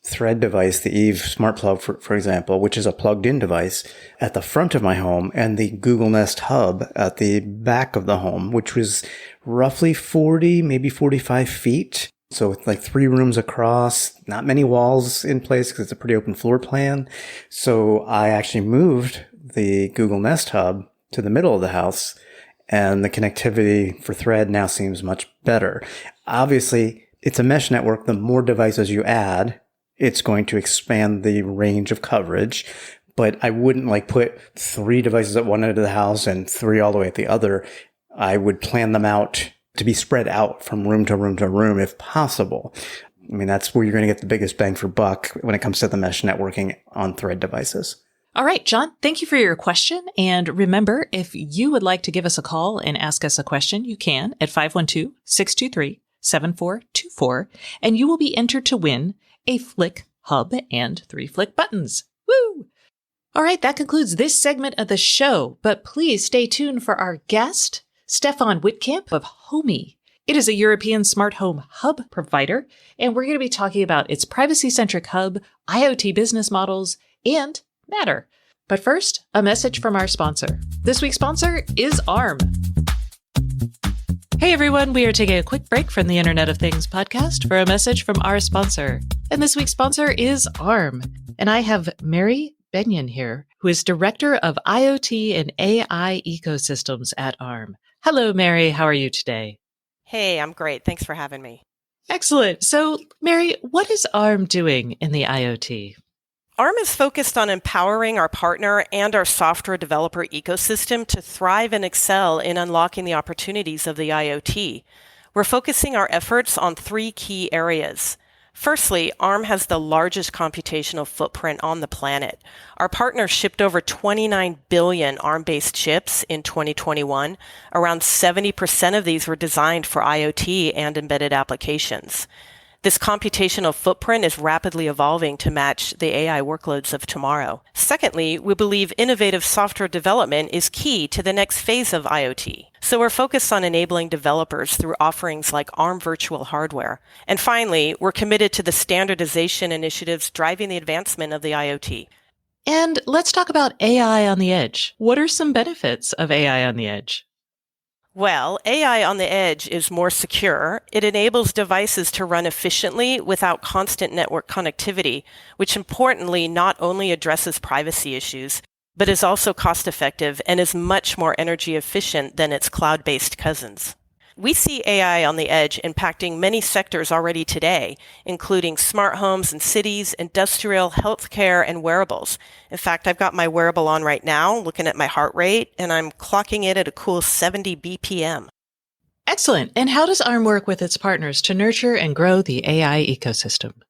Thread device, the Eve Smart Plug, for example, which is a plugged-in device at the front of my home, and the Google Nest Hub at the back of the home, which was roughly 40, maybe 45 feet. So with like 3 rooms across, not many walls in place because it's a pretty open floor plan. So I actually moved the Google Nest Hub to the middle of the house, and the connectivity for Thread now seems much better. Obviously, it's a mesh network. The more devices you add, it's going to expand the range of coverage. But I wouldn't like put 3 devices at one end of the house and 3 all the way at the other. I would plan them out to be spread out from room to room to room if possible. I mean, that's where you're going to get the biggest bang for buck when it comes to the mesh networking on Thread devices. All right, John, thank you for your question. And remember, if you would like to give us a call and ask us a question, you can at 512-623-7424, and you will be entered to win a Flick hub and 3 Flick buttons. Woo! All right, that concludes this segment of the show, but please stay tuned for our guest, Stefan Wittkamp of Homey. It is a European smart home hub provider, and we're going to be talking about its privacy-centric hub, IoT business models, and Matter. But first, a message from our sponsor. This week's sponsor is Arm. Hey everyone, we are taking a quick break from the Internet of Things podcast for a message from our sponsor. And this week's sponsor is ARM. And I have Mary Benyon here, who is Director of IoT and AI Ecosystems at ARM. Hello, Mary. How are you today? Hey, I'm great. Thanks for having me. Excellent. So, Mary, what is ARM doing in the IoT? ARM is focused on empowering our partner and our software developer ecosystem to thrive and excel in unlocking the opportunities of the IoT. We're focusing our efforts on three key areas. Firstly, ARM has the largest computational footprint on the planet. Our partners shipped over 29 billion ARM-based chips in 2021. Around 70% of these were designed for IoT and embedded applications. This computational footprint is rapidly evolving to match the AI workloads of tomorrow. Secondly, we believe innovative software development is key to the next phase of IoT. So we're focused on enabling developers through offerings like ARM Virtual Hardware. And finally, we're committed to the standardization initiatives driving the advancement of the IoT. And let's talk about AI on the edge. What are some benefits of AI on the edge? Well, AI on the edge is more secure. It enables devices to run efficiently without constant network connectivity, which importantly not only addresses privacy issues, but is also cost-effective and is much more energy efficient than its cloud-based cousins. We see AI on the edge impacting many sectors already today, including smart homes and cities, industrial, healthcare, and wearables. In fact, I've got my wearable on right now, looking at my heart rate, and I'm clocking it at a cool 70 BPM. Excellent. And how does ARM work with its partners to nurture and grow the AI ecosystem?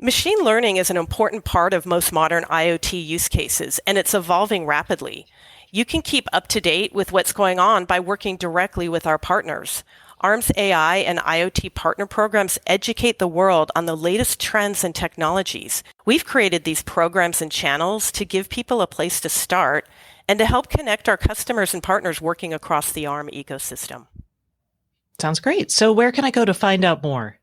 Machine learning is an important part of most modern IoT use cases, and it's evolving rapidly. You can keep up to date with what's going on by working directly with our partners. ARM's AI and IoT partner programs educate the world on the latest trends and technologies. We've created these programs and channels to give people a place to start and to help connect our customers and partners working across the ARM ecosystem. Sounds great. So where can I go to find out more?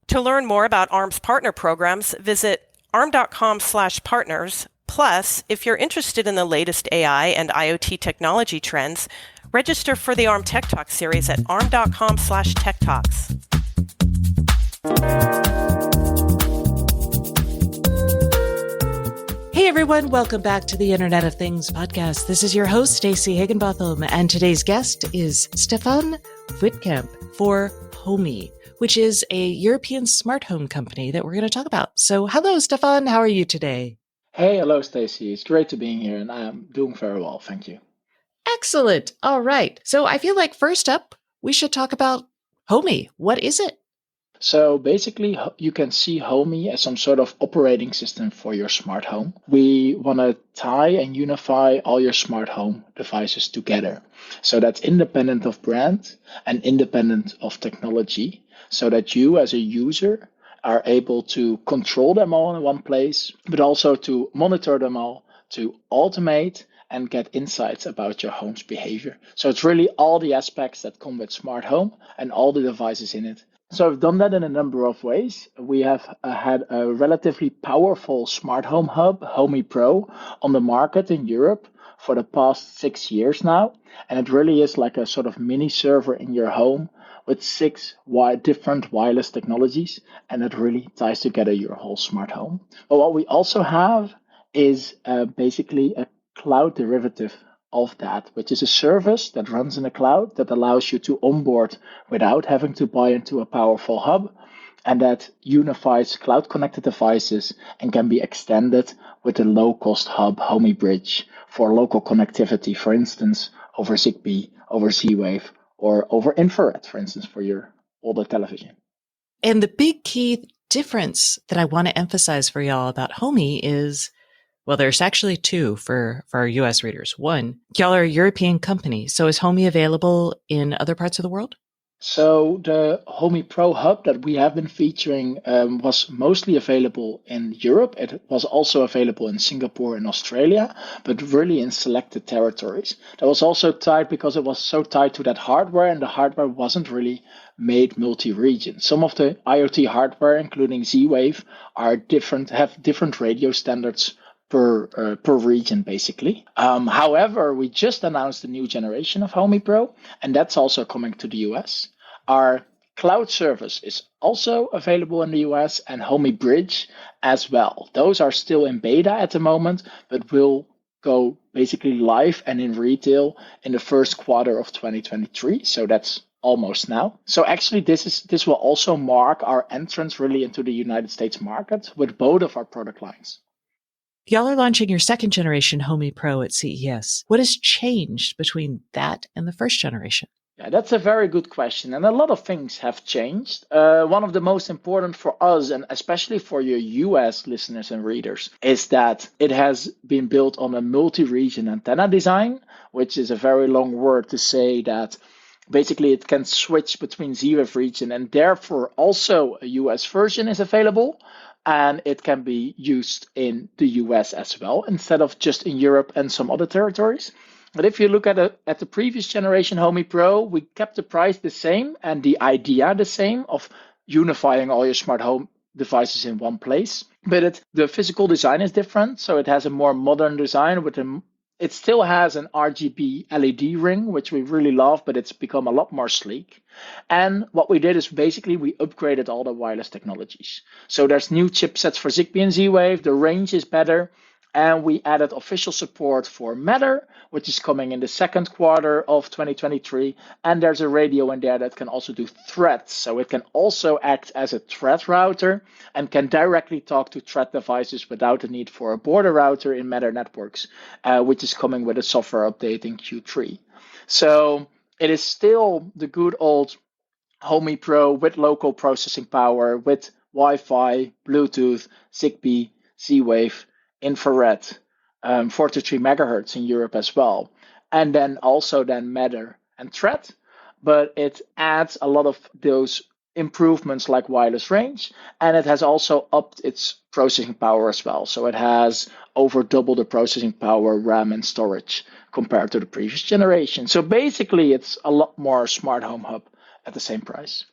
To learn more about ARM's partner programs, visit arm.com/partners. Plus, if you're interested in the latest AI and IoT technology trends, register for the ARM Tech Talk series at arm.com/Tech Talks. Hey everyone, welcome back to the Internet of Things podcast. This is your host, Stacey Higginbotham, and today's guest is Stefan Wittkamp for Homey, which is a European smart home company that we're going to talk about. So hello, Stefan. How are you today? Hey, hello, Stacey. It's great to be here, and I'm doing very well. Thank you. Excellent. All right. So I feel like first up, we should talk about Homey. What is it? So basically, you can see Homey as some sort of operating system for your smart home. We want to tie and unify all your smart home devices together. So that's independent of brand and independent of technology, so that you as a user are able to control them all in one place, but also to monitor them all, to automate and get insights about your home's behavior. So it's really all the aspects that come with smart home and all the devices in it. So I've done that in a number of ways. We have had a relatively powerful smart home hub, Homey Pro, on the market in Europe for the past 6 years now. And it really is like a sort of mini server in your home with 6 different wireless technologies, and it really ties together your whole smart home. But what we also have is basically a cloud derivative of that, which is a service that runs in the cloud that allows you to onboard without having to buy into a powerful hub, and that unifies cloud-connected devices and can be extended with a low-cost hub, Homey Bridge, for local connectivity, for instance, over Zigbee, over Z-Wave, or over infrared, for instance, for your older television. And the big key difference that I want to emphasize for y'all about Homey is, well, there's actually two for our US readers. One, y'all are a European company. So is Homey available in other parts of the world? So the Homey Pro hub that we have been featuring was mostly available in Europe. It was also available in Singapore and Australia, but really in selected territories. That was also tied because it was so tied to that hardware, and the hardware wasn't really made multi-region. Some of the IoT hardware, including Z-Wave, have different radio standards per region, basically. However, we just announced a new generation of Homey Pro, and that's also coming to the US. Our cloud service is also available in the US, and Homey Bridge as well. Those are still in beta at the moment, but will go basically live and in retail in the first quarter of 2023. So that's almost now. So actually, this will also mark our entrance really into the United States market with both of our product lines. Y'all are launching your second generation Homey Pro at CES. What has changed between that and the first generation? Yeah, that's a very good question. And a lot of things have changed. One of the most important for us, and especially for your US listeners and readers, is that it has been built on a multi-region antenna design, which is a very long word to say that basically it can switch between Z-Wave region, and therefore also a US version is available. And it can be used in the US as well, instead of just in Europe and some other territories. But if you look at the previous generation Homey Pro, we kept the price the same and the idea the same of unifying all your smart home devices in one place. But the physical design is different. So it has a more modern design it still has an RGB LED ring, which we really love, but it's become a lot more sleek. And what we did is basically we upgraded all the wireless technologies. So there's new chipsets for Zigbee and Z-Wave, the range is better, and we added official support for Matter, which is coming in the second quarter of 2023. And there's a radio in there that can also do Thread. So it can also act as a Thread router and can directly talk to Thread devices without the need for a border router in Matter networks, which is coming with a software update in Q3. So it is still the good old Homey Pro with local processing power, with Wi-Fi, Bluetooth, Zigbee, Z-Wave, infrared, 43 megahertz in Europe as well, and then also Matter and Thread, but it adds a lot of those improvements like wireless range, and it has also upped its processing power as well. So it has over double the processing power, RAM, and storage compared to the previous generation. So basically, it's a lot more smart home hub at the same price.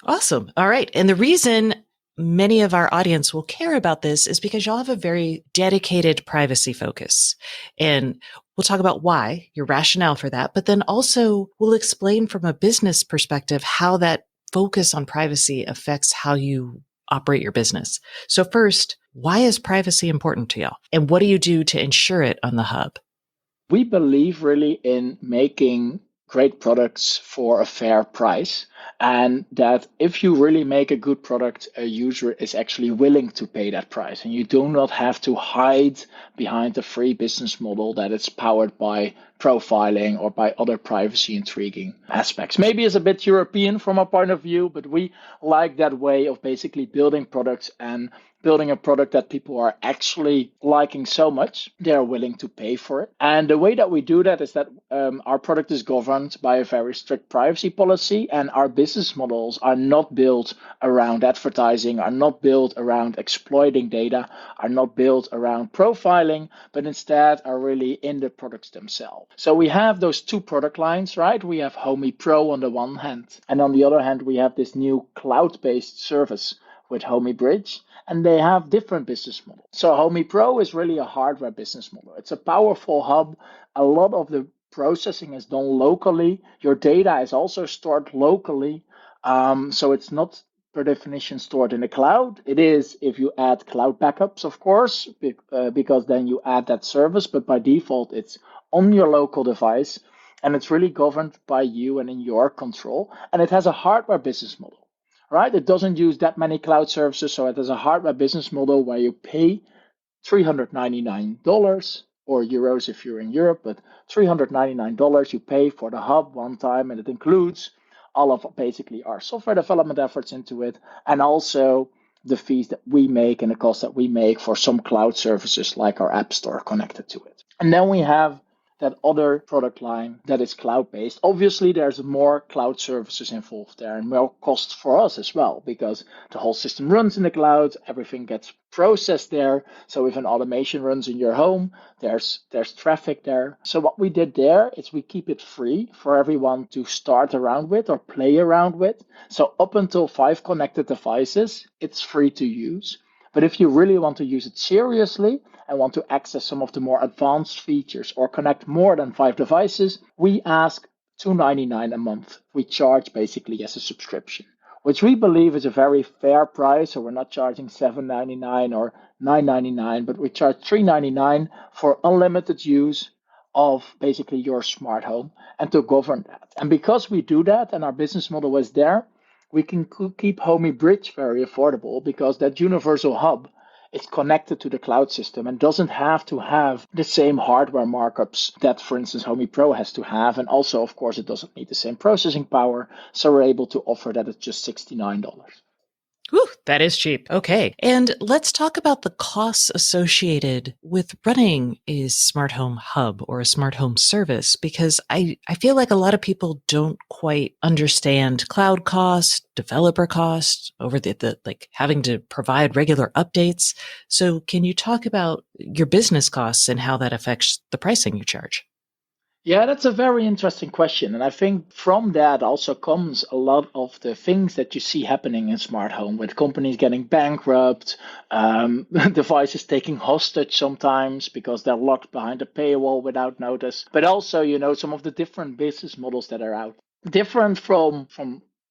Awesome. All right. And the reason many of our audience will care about this is because y'all have a very dedicated privacy focus. And we'll talk about why, your rationale for that, but then also we'll explain from a business perspective how that focus on privacy affects how you operate your business. So first, why is privacy important to y'all? And what do you do to ensure it on the hub? We believe really in making great products for a fair price, and that if you really make a good product, a user is actually willing to pay that price, and you do not have to hide behind a free business model that is powered by profiling or by other privacy intriguing aspects. Maybe it's a bit European from our point of view, but we like that way of basically building products and building a product that people are actually liking so much, they're willing to pay for it. And the way that we do that is that our product is governed by a very strict privacy policy, and our business models are not built around advertising, are not built around exploiting data, are not built around profiling, but instead are really in the products themselves. So we have those two product lines, right? We have Homey Pro on the one hand, and on the other hand, we have this new cloud-based service with Homey Bridge, and they have different business models. So Homey Pro is really a hardware business model. It's a powerful hub. A lot of the processing is done locally. Your data is also stored locally. So it's not per definition stored in the cloud. It is if you add cloud backups, of course, because then you add that service. But by default, it's on your local device, and it's really governed by you and in your control. And it has a hardware business model. Right? It doesn't use that many cloud services, so it has a hardware business model where you pay $399 or euros if you're in Europe, but $399 you pay for the hub one time, and it includes all of basically our software development efforts into it, and also the fees that we make and the cost that we make for some cloud services like our App Store connected to it. And then we have that other product line that is cloud-based. Obviously, there's more cloud services involved there and more costs for us as well, because the whole system runs in the cloud, everything gets processed there. So if an automation runs in your home, there's traffic there. So what we did there is we keep it free for everyone to start around with or play around with. So up until 5 connected devices, it's free to use. But if you really want to use it seriously and want to access some of the more advanced features or connect more than 5 devices, we ask $2.99 a month. We charge basically as a subscription, which we believe is a very fair price. So we're not charging $7.99 or $9.99, but we charge $3.99 for unlimited use of basically your smart home and to govern that. And because we do that and our business model is there, we can keep Homey Bridge very affordable because that universal hub is connected to the cloud system and doesn't have to have the same hardware markups that, for instance, Homey Pro has to have. And also, of course, it doesn't need the same processing power. So we're able to offer that at just $69. Whew, that is cheap. Okay. And let's talk about the costs associated with running a smart home hub or a smart home service, because I feel like a lot of people don't quite understand cloud costs, developer costs, over the like having to provide regular updates. So can you talk about your business costs and how that affects the pricing you charge? Yeah, that's a very interesting question. And I think from that also comes a lot of the things that you see happening in smart home with companies getting bankrupt, devices taking hostage sometimes because they're locked behind a paywall without notice. But also, some of the different business models that are out. Different from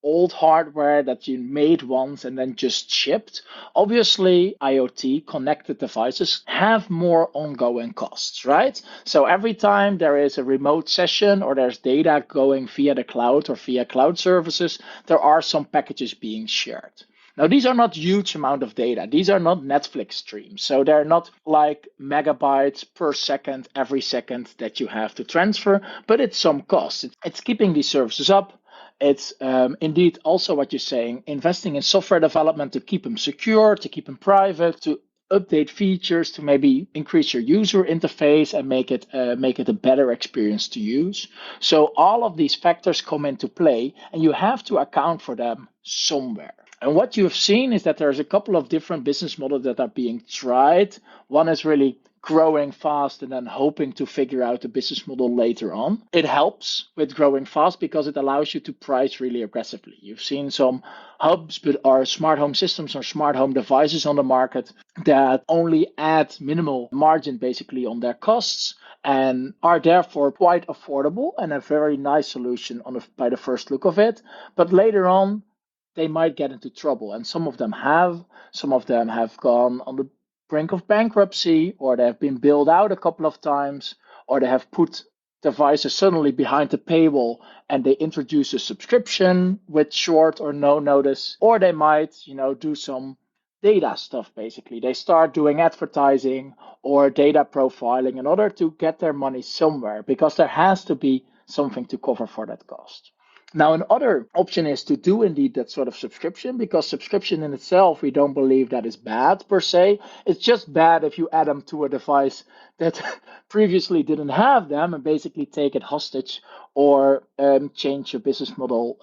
old hardware that you made once and then just shipped. Obviously, IoT connected devices have more ongoing costs, right? So every time there is a remote session or there's data going via the cloud or via cloud services, there are some packages being shared. Now, these are not huge amount of data. These are not Netflix streams. So they're not like megabytes per second, every second that you have to transfer, but it's some cost. It's keeping these services up. It's indeed also what you're saying, investing in software development to keep them secure, to keep them private, to update features, to maybe increase your user interface and make it a better experience to use. So all of these factors come into play, and you have to account for them somewhere. And what you have seen is that there's a couple of different business models that are being tried. One is really growing fast and then hoping to figure out a business model later on. It helps with growing fast because it allows you to price really aggressively. You've seen some hubs, but are smart home systems or smart home devices on the market that only add minimal margin basically on their costs and are therefore quite affordable and a very nice solution by the first look of it. But later on, they might get into trouble. And some of them have gone on the brink of bankruptcy, or they have been bailed out a couple of times, or they have put devices suddenly behind the paywall and they introduce a subscription with short or no notice, or they might, do some data stuff basically. They start doing advertising or data profiling in order to get their money somewhere because there has to be something to cover for that cost. Now, another option is to do indeed that sort of subscription, because subscription in itself, we don't believe that is bad per se. It's just bad if you add them to a device that previously didn't have them and basically take it hostage or change your business model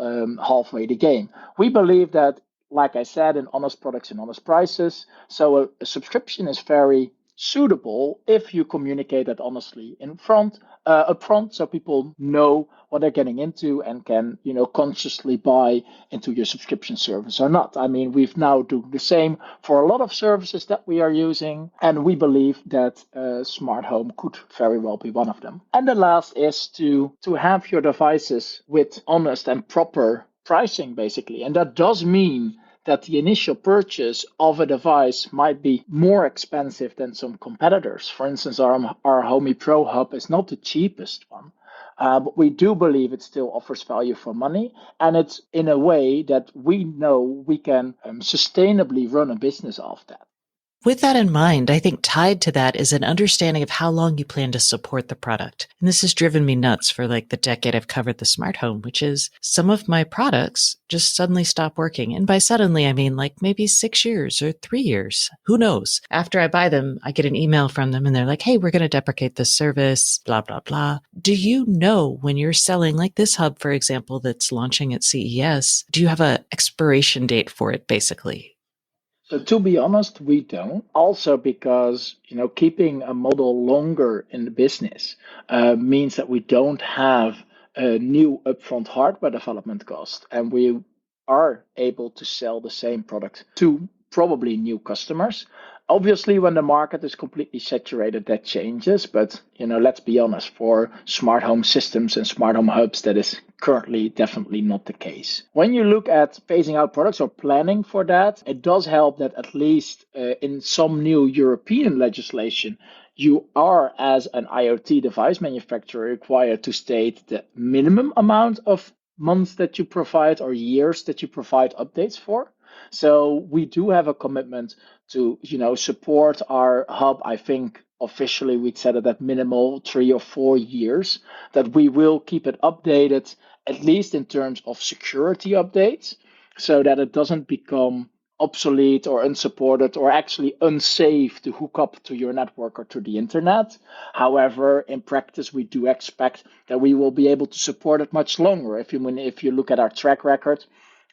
halfway the game. We believe that, like I said, in honest products and honest prices. So a subscription is very suitable if you communicate that honestly upfront, so people know what they're getting into and can, consciously buy into your subscription service or not. I mean, we've now do the same for a lot of services that we are using, and we believe that smart home could very well be one of them. And the last is to have your devices with honest and proper pricing, basically, and that does mean that the initial purchase of a device might be more expensive than some competitors. For instance, our Homey Pro Hub is not the cheapest one, but we do believe it still offers value for money, and it's in a way that we know we can sustainably run a business off that. With that in mind, I think tied to that is an understanding of how long you plan to support the product. And this has driven me nuts for like the decade I've covered the smart home, which is some of my products just suddenly stop working. And by suddenly, I mean like maybe 6 years or 3 years. Who knows? After I buy them, I get an email from them and they're like, hey, we're going to deprecate this service, blah, blah, blah. Do you know when you're selling like this hub, for example, that's launching at CES, do you have an expiration date for it basically? So to be honest, we don't. Also because, keeping a model longer in the business means that we don't have a new upfront hardware development cost, and we are able to sell the same product to probably new customers. Obviously, when the market is completely saturated, that changes. But, let's be honest, for smart home systems and smart home hubs, that is currently definitely not the case. When you look at phasing out products or planning for that, it does help that at least in some new European legislation, you are, as an IoT device manufacturer, required to state the minimum amount of months that you provide or years that you provide updates for. So we do have a commitment to, support our hub. I think officially we'd set it at minimal 3 or 4 years, that we will keep it updated, at least in terms of security updates, so that it doesn't become obsolete or unsupported or actually unsafe to hook up to your network or to the internet. However, in practice, we do expect that we will be able to support it much longer. If you look at our track record,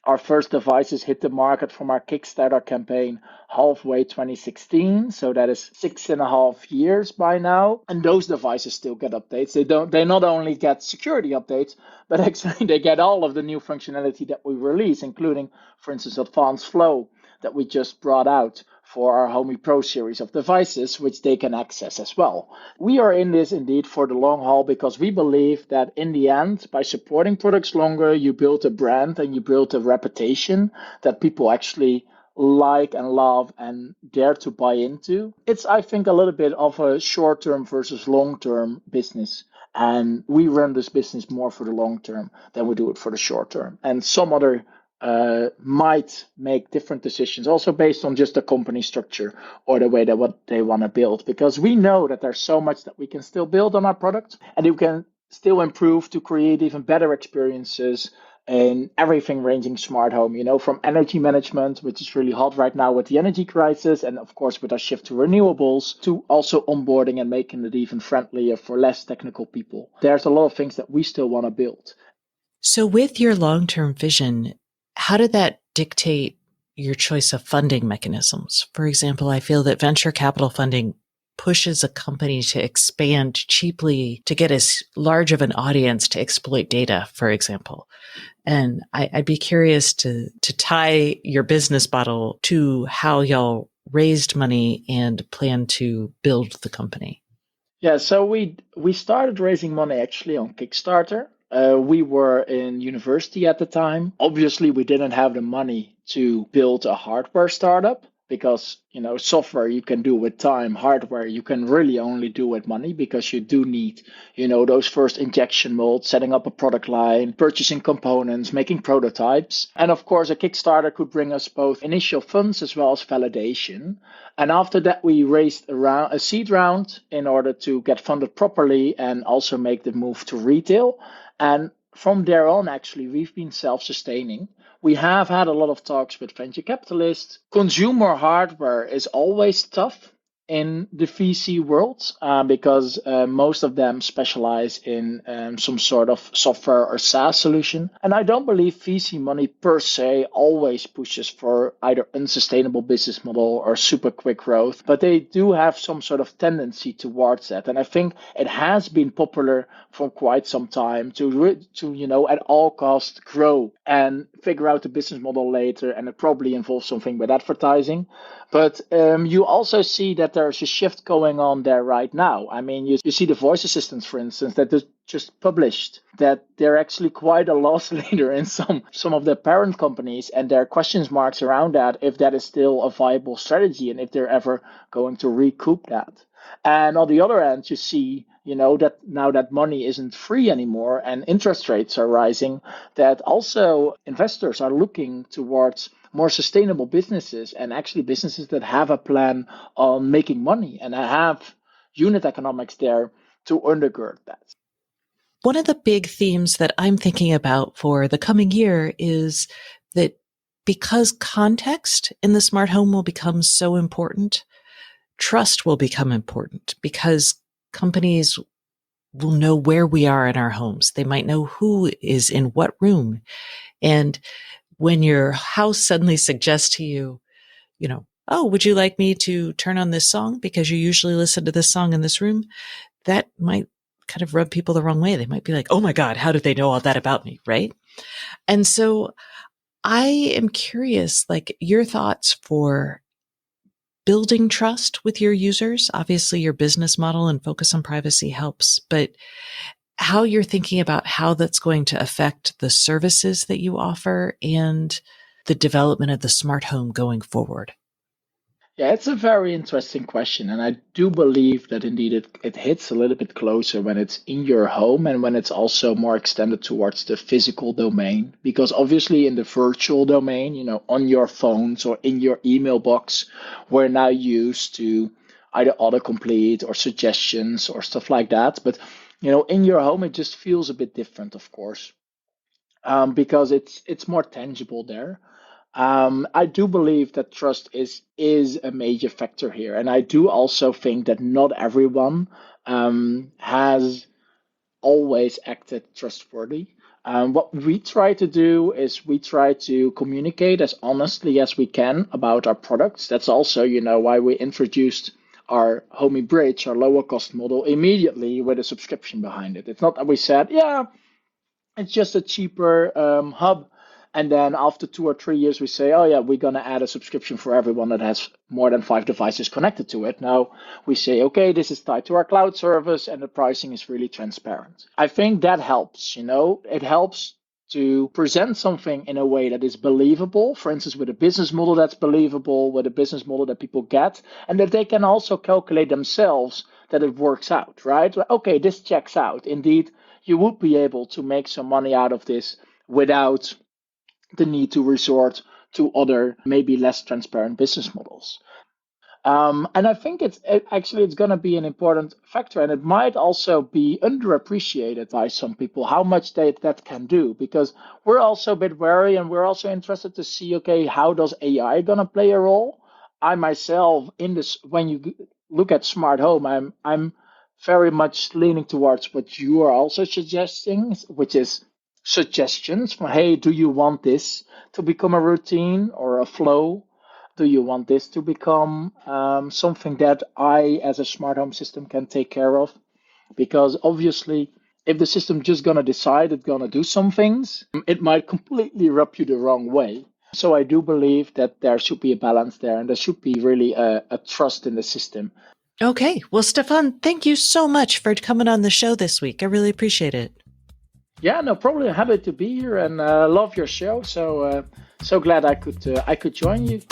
our first devices hit the market from our Kickstarter campaign halfway 2016. So that is 6.5 years by now. And those devices still get updates. They not only get security updates, but actually they get all of the new functionality that we release, including, for instance, Advanced Flow that we just brought out for our Homey Pro series of devices, which they can access as well. We are in this indeed for the long haul, because we believe that in the end, by supporting products longer, you build a brand and you build a reputation that people actually like and love and dare to buy into. It's, I think, a little bit of a short-term versus long-term business. And we run this business more for the long term than we do it for the short term. And some other might make different decisions, also based on just the company structure or the way that what they want to build, because we know that there's so much that we can still build on our product, and we can still improve to create even better experiences in everything ranging smart home, from energy management, which is really hot right now with the energy crisis, and of course with our shift to renewables, to also onboarding and making it even friendlier for less technical people. There's a lot of things that we still want to build. So with your long-term vision, how did that dictate your choice of funding mechanisms? For example, I feel that venture capital funding pushes a company to expand cheaply to get as large of an audience to exploit data, for example. And I'd be curious to tie your business model to how y'all raised money and plan to build the company. Yeah, so we started raising money actually on Kickstarter. We were in university at the time. Obviously, we didn't have the money to build a hardware startup, because, software you can do with time, hardware you can really only do with money, because you do need, those first injection molds, setting up a product line, purchasing components, making prototypes. And of course, a Kickstarter could bring us both initial funds as well as validation. And after that, we raised a seed round in order to get funded properly and also make the move to retail. And from there on, actually, we've been self-sustaining. We have had a lot of talks with venture capitalists. Consumer hardware is always tough in the VC world, because most of them specialize in some sort of software or SaaS solution. And I don't believe VC money per se always pushes for either unsustainable business model or super quick growth, but they do have some sort of tendency towards that. And I think it has been popular for quite some time to at all costs grow and figure out the business model later, and it probably involves something with advertising. But you also see that there's a shift going on there right now. I mean, you see the voice assistants, for instance, that just published that they're actually quite a loss leader in some of their parent companies, and there are question marks around that, if that is still a viable strategy and if they're ever going to recoup that. And on the other end, you see, that now that money isn't free anymore and interest rates are rising, that also investors are looking towards more sustainable businesses, and actually businesses that have a plan on making money and have unit economics there to undergird that. One of the big themes that I'm thinking about for the coming year is that because context in the smart home will become so important, trust will become important, because companies will know where we are in our homes. They might know who is in what room. And when your house suddenly suggests to you, oh, would you like me to turn on this song because you usually listen to this song in this room? That might kind of rub people the wrong way. They might be like, oh my God, how did they know all that about me? Right? And so I am curious, like your thoughts for building trust with your users. Obviously, your business model and focus on privacy helps, but how you're thinking about how that's going to affect the services that you offer and the development of the smart home going forward. Yeah, it's a very interesting question. And I do believe that indeed it hits a little bit closer when it's in your home and when it's also more extended towards the physical domain. Because obviously in the virtual domain, on your phones or in your email box, we're now used to either autocomplete or suggestions or stuff like that. But, in your home, it just feels a bit different, of course, because it's more tangible there. I do believe that trust is a major factor here, and I do also think that not everyone has always acted trustworthy. What we try to do is we try to communicate as honestly as we can about our products. That's also, why we introduced our Homey Bridge, our lower cost model, immediately with a subscription behind it. It's not that we said, yeah, it's just a cheaper hub. And then after 2 or 3 years, we say, oh, yeah, we're going to add a subscription for everyone that has more than 5 devices connected to it. Now we say, okay, this is tied to our cloud service and the pricing is really transparent. I think that helps, it helps to present something in a way that is believable, for instance, with a business model that's believable, with a business model that people get, and that they can also calculate themselves that it works out, right? Okay, this checks out. Indeed, you would be able to make some money out of this without the need to resort to other, maybe less transparent business models. And I think it's going to be an important factor, and it might also be underappreciated by some people how much that can do, because we're also a bit wary and we're also interested to see, okay, how does AI going to play a role? I myself, when you look at smart home, I'm very much leaning towards what you are also suggesting, which is suggestions for, hey, do you want this to become a routine or a flow? Do you want this to become something that I, as a smart home system, can take care of? Because obviously, if the system just going to decide it's going to do some things, it might completely rub you the wrong way. So I do believe that there should be a balance there, and there should be really a trust in the system. Okay. Well, Stefan, thank you so much for coming on the show this week. I really appreciate it. Yeah, no problem. Happy to be here and love your show. So glad I could join you.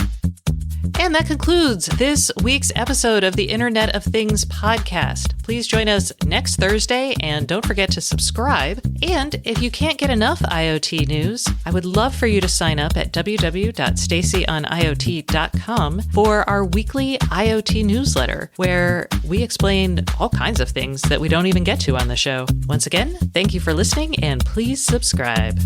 And that concludes this week's episode of the Internet of Things podcast. Please join us next Thursday and don't forget to subscribe. And if you can't get enough IoT news, I would love for you to sign up at www.stacyoniot.com for our weekly IoT newsletter, where we explain all kinds of things that we don't even get to on the show. Once again, thank you for listening and please subscribe.